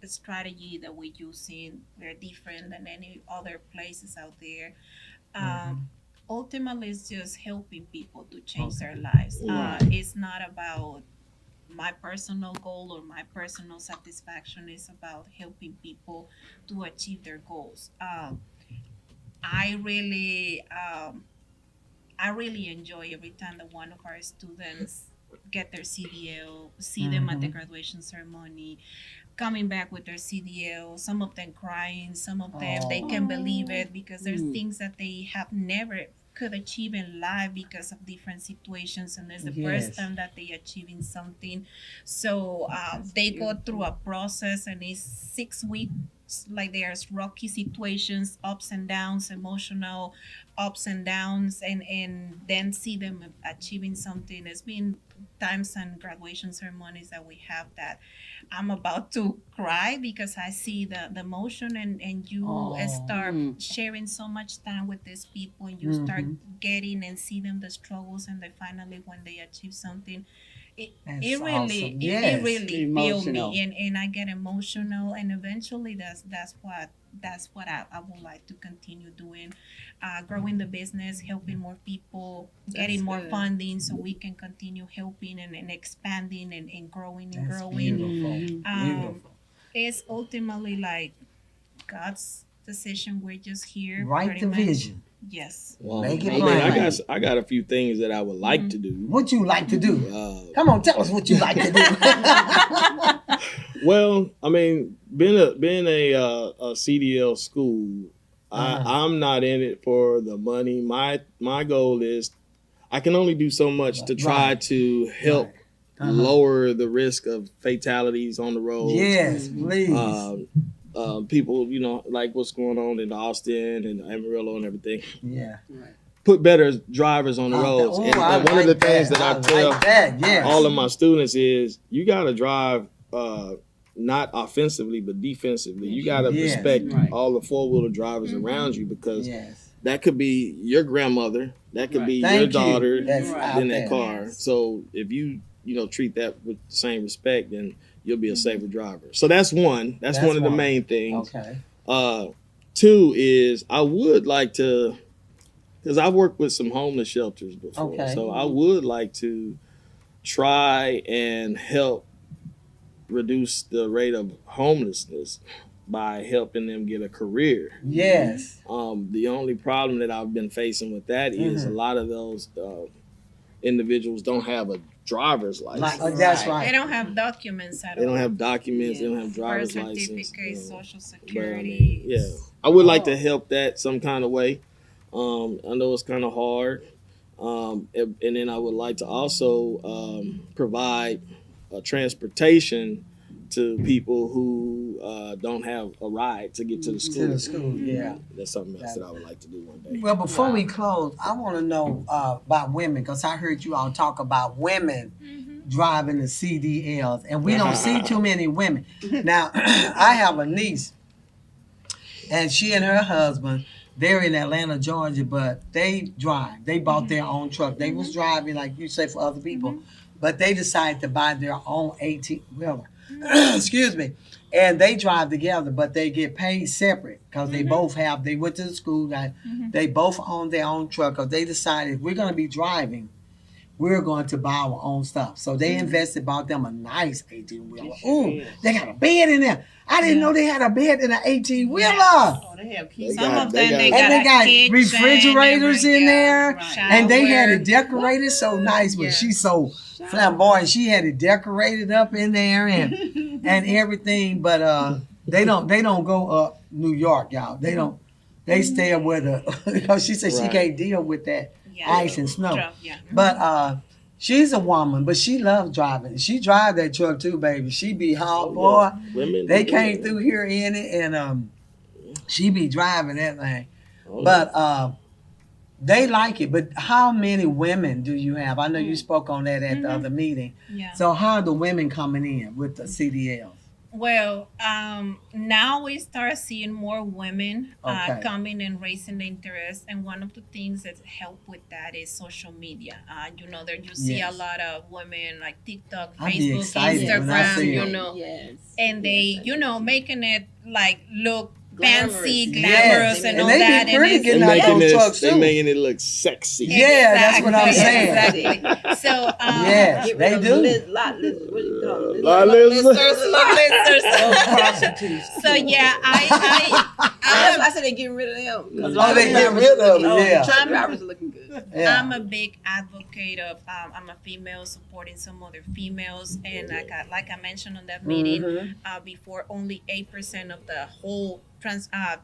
strategy that we're using. We're different than any other places out there. Ultimately, it's just helping people to change their lives. It's not about my personal goal or my personal satisfaction. Is about helping people to achieve their goals. I really enjoy every time that one of our students get their CDL, see them at the graduation ceremony, coming back with their CDL, some of them crying, some of them they can believe it because there's things that they have never could achieve in life because of different situations, and it's the first time that they achieving something. So they go through a process, and it's 6 weeks. Like there's rocky situations, ups and downs, emotional ups and downs, and then see them achieving something. It's been times and graduation ceremonies that we have that I'm about to cry because I see the emotion, and you start sharing so much time with these people, and you start getting and see them the struggles, and they finally when they achieve something, it really feels me, and I get emotional, and eventually that's what I would like to continue doing, growing the business, helping more people, getting more funding so we can continue helping and expanding and growing and growing.
Beautiful.
It's ultimately like God's decision. We're just here.
Write the vision.
Yes.
Well,
Make it
I mean,
plain.
I got a few things that I would like to do.
What you like to do? Come on, tell us what you like to do.
Well, I mean, being a CDL school, I'm not in it for the money. My goal is I can only do so much to try to help lower the risk of fatalities on the road.
Yes, please.
People, you know, like what's going on in Austin and Amarillo and everything.
Yeah.
Put better drivers on the roads. And one of the things that I tell all of my students is you got to drive not offensively but defensively. You got to respect all the four-wheeler drivers around you, because that could be your grandmother, that could be your daughter in that car. So if you treat that with the same respect, then you'll be a safer driver. So that's one. That's one of the main things.
Okay.
Two is I would like to, because I've worked with some homeless shelters before.
Okay.
So I would like to try and help reduce the rate of homelessness by helping them get a career.
Yes.
The only problem that I've been facing with that is a lot of those individuals don't have a driver's license.
That's right.
They don't have documents at all.
They don't have documents. They don't have driver's
Birth
license.
certificate, social
But,
security.
I would like to help that some kind of way. I know it's kind of hard. And then I would like to also provide transportation to people who don't have a ride to get to the school.
To the school, yeah.
That's something else that I would like to do one day.
Well, before we close, I want to know about women, because I heard you all talk about women driving the CDLs, and we don't see too many women. Now, I have a niece, and she and her husband, they're in Atlanta, Georgia, but they drive. They bought their own truck. They was driving, like you say, for other people, but they decided to buy their own 18-wheeler. Excuse me. And they drive together, but they get paid separate because they both they went to the school, they both own their own truck, because they decided if we're going to be driving, we're going to buy our own stuff. So they invested, bought them a nice 18-wheeler. Ooh, they got a bed in there. I didn't know they had a bed in an 18-wheeler.
Oh, they have kids.
Some of them, they
And
got
they got refrigerators in there.
Right.
And they had it
shower.
decorated so nice, but she's so flamboyant. She had it decorated up in there and everything. But they don't go up New York, y'all. They don't. They stay up with her because she said she can't deal with that ice and snow. But she's a woman, but she loves driving. She drive that truck too, baby. She be hot, boy.
Women,
They came through here in it, and she be driving that thing.
Oh,
But they like it. But how many women do you have? I know you spoke on that at the other meeting.
Yeah.
So how are the women coming in with the CDLs?
Well, now we start seeing more women
Okay.
coming and raising the interest, and one of the things that help with that is social media. There you see
Yes.
a lot of women like TikTok,
I be
Facebook,
excited when I
Instagram,
see them.
Yes.
and they, making it like look
Glamorous.
fancy,
Yes.
glamorous, and all
they
that.
be pretty
it's-
getting out those trucks
they
too.
making it look sexy.
Yeah, that's what I'm saying.
Exactly. So,
Yes,
Get
they
rid of
do.
Lot lizards. What do you call them?
Lot lizards.
Prostitutes.
So yeah,
I said they getting rid of them.
Oh, they get rid of them, yeah.
Truck drivers are looking good.
Yeah.
I'm a big advocate of I'm a female supporting some other females, and like I mentioned on that meeting before, only 8% of the whole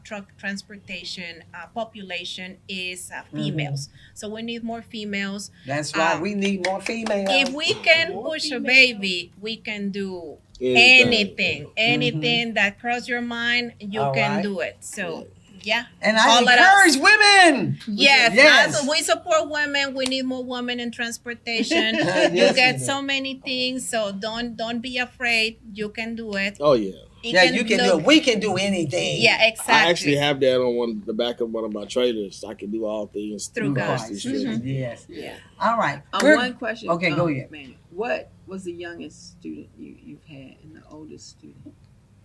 truck transportation population is females. So we need more females.
That's right. We need more females.
If we can push a baby, we can do
Anything.
anything that cross your mind, you
All
can
right.
do it. So yeah.
And I
All of us.
encourage women.
Yes,
Yes.
Also, we support women. We need more women in transportation.
Yes,
You get
we do.
so many things, so don't be afraid. You can do it.
Oh yeah.
It
Yeah, you can do
look-
it. We can do anything.
Yeah, exactly.
I actually have that on the back of one of my trailers. I can do all things
Through God.
Christ who strengthens me.
Yes.
Yeah.
All right. We're-
One question.
Okay, go ahead.
Man, what was the youngest student you've had and the oldest student?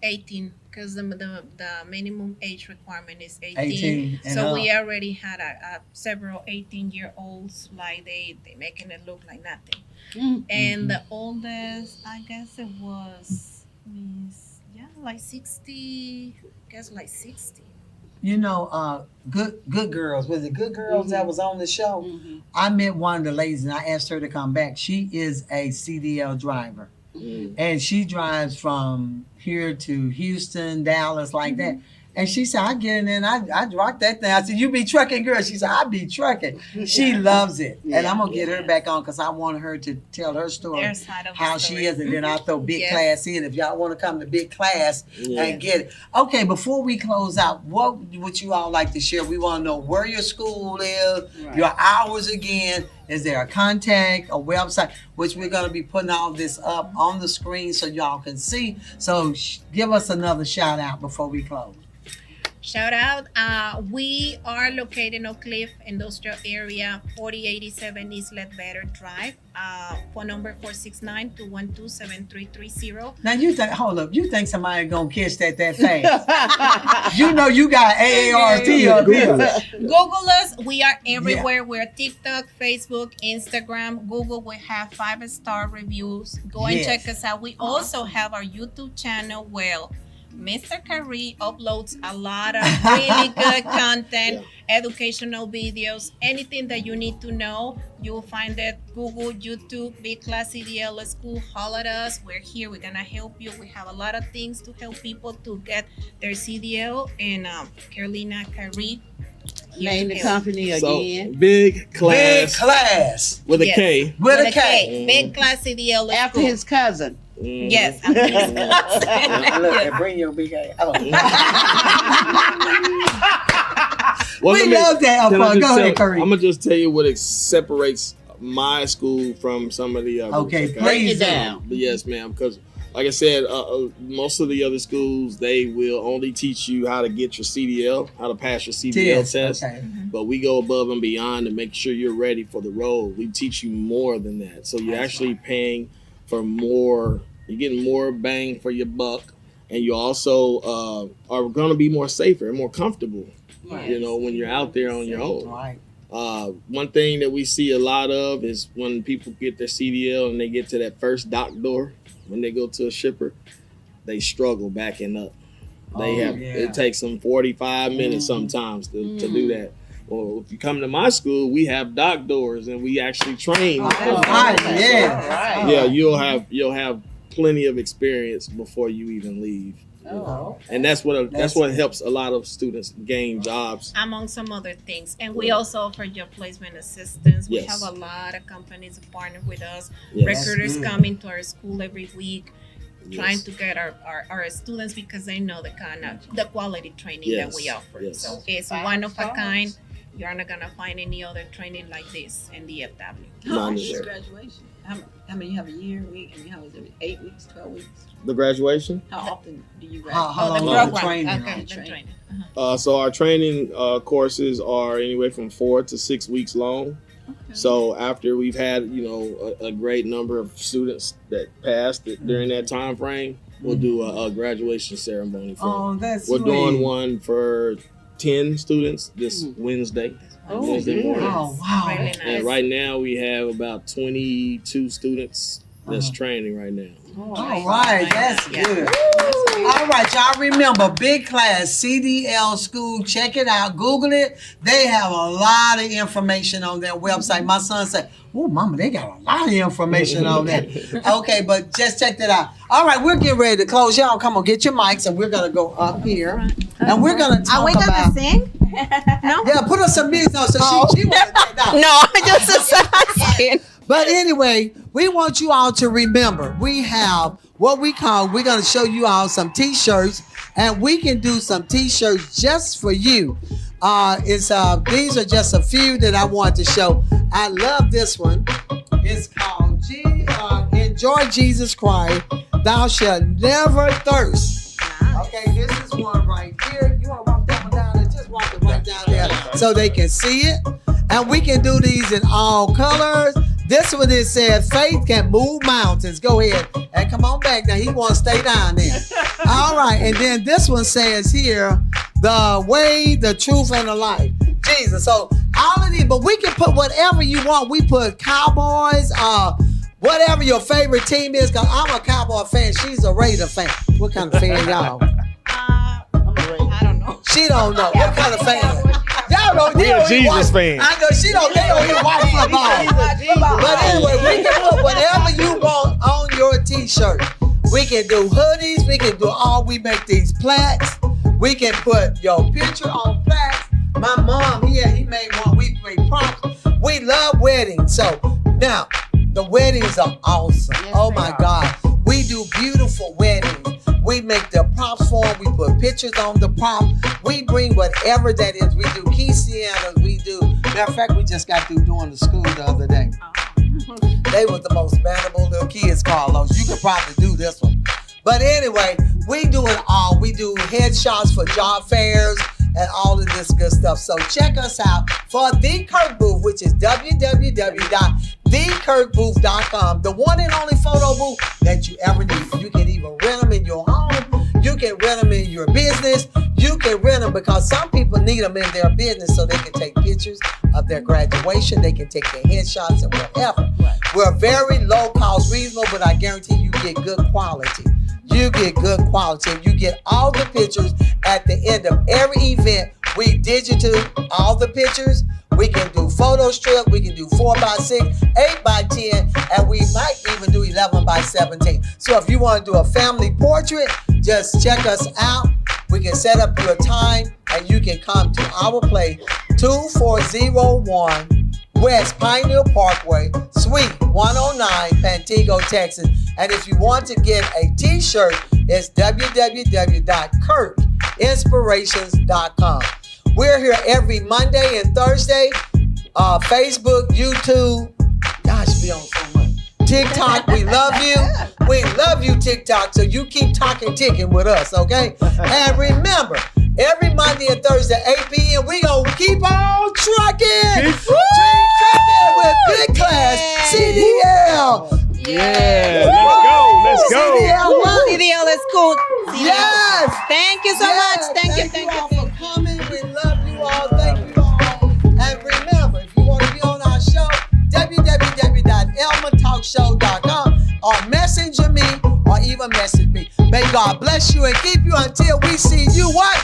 18, because the minimum age requirement is 18.
18 and
So
up.
we already had several 18-year-olds, like they making it look like nothing. And the oldest, I guess it was, like 60. I guess like 60.
You know, good girls. Was it Good Girls that was on the show? I met one of the ladies and I asked her to come back. She is a CDL driver. And she drives from here to Houston, Dallas, like that. And she said, I get in there and I rock that thing. I said, you be trucking, girl? She said, I be trucking. She loves it. And I'm going to get her back on because I want her to tell her story,
Their side of the
how
story.
she is. And then I'll throw Big
Yes.
Klass in if y'all want to come to Big Klass and get it. Okay, before we close out, what would you all like to share? We want to know where your school is, your hours again. Is there a contact, a website, which we're going to be putting all this up on the screen so y'all can see. So give us another shout out before we close.
Shout out. We are located in Oak Cliff Industrial Area, 4087 East Ledbetter Drive. Phone number 469-212-7330.
Now you think, hold up, you think somebody gonna catch that fast? You know you got AARP up here.
Google us. We are everywhere. We're TikTok, Facebook, Instagram, Google. We have 5-star reviews. Go and
Yes.
check us out. We also have our YouTube channel where Mr. Kyree uploads a lot of really good content, educational videos, anything that you need to know. You'll find it Google, YouTube, Big Klass CDL School. Holler at us. We're here. We're gonna help you. We have a lot of things to help people to get their CDL. And Carolina Kyree here
Name
to
the
help.
company
So
again.
Big
Big
Klass
Klass
with a
Yes.
K.
with a
With
K.
Big Klass CDL
After
School.
his cousin.
Yes. after his cousin.
Look, and bring your big ass. Oh.
Well,
We
let me-
love that.
can I just
Go ahead,
tell-
Kyree.
I'm gonna just tell you what separates my school from some of the others.
Okay,
Break
please.
it down.
But yes, ma'am. Because, like I said, most of the other schools they will only teach you how to get your CDL, how to pass your CDL test.
Okay.
But we go above and beyond to make sure you're ready for the road. We teach you more than that. So you're actually paying for more. You're getting more bang for your buck, and you also are going to be more safer and more comfortable. You know, when you're out there on your own.
Right.
One thing that we see a lot of is when people get their CDL and they get to that first dock door, when they go to a shipper, they struggle backing up. It takes them 45 minutes sometimes to do that. Well, if you come to my school, we have dock doors and we actually train.
Right, yeah.
Right.
Yeah, you'll have plenty of experience before you even leave.
Oh.
And that's what helps a lot of students gain jobs.
Among some other things. And we also offer job placement assistance. We
Yes.
have a lot of companies who partner with us.
Yes.
Recruiters come into our school every week trying
Yes.
to get our students because they know the quality training that we
Yes.
offer.
Yes.
So it's one of a kind. You're not gonna find any other training like this in DFW.
How long
Mine
is
is
your
there.
graduation? How many you have a year, week? I mean, how is it? 8 weeks, 12 weeks?
The graduation.
How often do you
How
graduate?
long
the
is the
program.
training?
Okay, the
Training.
training.
So our training courses are anywhere from 4 to 6 weeks long. So after we've had a great number of students that passed it during that time frame, we'll do a graduation ceremony for them.
Oh, that's
We're
sweet.
doing one for 10 students this Wednesday. Wednesday morning.
Oh, wow.
Really nice.
And right now we have about 22 students that's
Uh-huh.
training right now.
All right, that's
Yeah.
good. All right, y'all remember Big Klass CDL School. Check it out. Google it. They have a lot of information on their website. My son said, "Oh, Mama, they got a lot of information on that." Okay, but just check that out. All right, we're getting ready to close. Y'all come on, get your mics, and we're gonna go up here, and we're gonna talk
Are we gonna
about.
sing? No.
Yeah, put us some music on. So she wants to take that.
No, just a
But anyway, we want you all to remember we have what we're going to show you all some t-shirts, and we can do some t-shirts just for you. These are just a few that I want to show. I love this one. It's called Enjoy Jesus Christ, Thou Shalt Never Thirst. Okay, this is one right here. You want to walk that one down there? Just walk it right down there so they can see it. And we can do these in all colors. This one, it says, faith can move mountains. Go ahead and come on back. Now, he wants to stay down there. All right. And then this one says here, the way, the truth, and the life. Jesus. So all of these, but we can put whatever you want. We put Cowboys, whatever your favorite team is, because I'm a Cowboy fan. She's a Raider fan. What kind of fan y'all?
I don't know.
She don't know. What kind of fan? Y'all don't.
We a Jesus fan.
I know she don't. They don't even watch football. But anyway, we can put whatever you want on your t-shirt. We can do hoodies. We can do we make these plaques. We can put your picture on plaques. My mom, he made one. We make props. We love weddings. So now the weddings are awesome.
Yes,
Oh
they
my
are.
God. We do beautiful weddings. We make the props for them. We put pictures on the prop. We bring whatever that is. We do quinceañeras. We do. Matter of fact, we just got through doing the school the other day. They were the most manageable little kids, Carlos. You could probably do this one. But anyway, we do it all. We do headshots for job fairs and all of this good stuff. So check us out for The Kirk Booth, which is www.thekirkbooth.com. The one and only photo booth that you ever need. You can even rent them in your home. You can rent them in your business. You can rent them because some people need them in their business so they can take pictures of their graduation. They can take their headshots and whatever. We're very low cost, reasonable, but I guarantee you get good quality. You get good quality. You get all the pictures at the end of every event. We digital all the pictures. We can do photo strip. We can do 4x6, 8x10, and we might even do 11x17. So if you want to do a family portrait, just check us out We can set up your time and you can come to our place, 2401 West Pioneer Parkway, Suite 109, Pantego, Texas. And if you want to get a t-shirt, it's www.kirkinspirations.com. We're here every Monday and Thursday. Facebook, YouTube. Gosh, we on so much. TikTok, we love you. We love you, TikTok. So you keep ticking with us, okay? And remember, every Monday and Thursday, 8 p.m., we gonna keep on trucking. Trucking with Big Klass CDL.
Yeah, let's go.
CDL School.
Yes.
Thank you so much. Thank you.
all for coming. We love you all. Thank you all. And remember, if you want to be on our show, www.elmatalkshow.com or messenger me or even message me. May God bless you and keep you until we see you. What?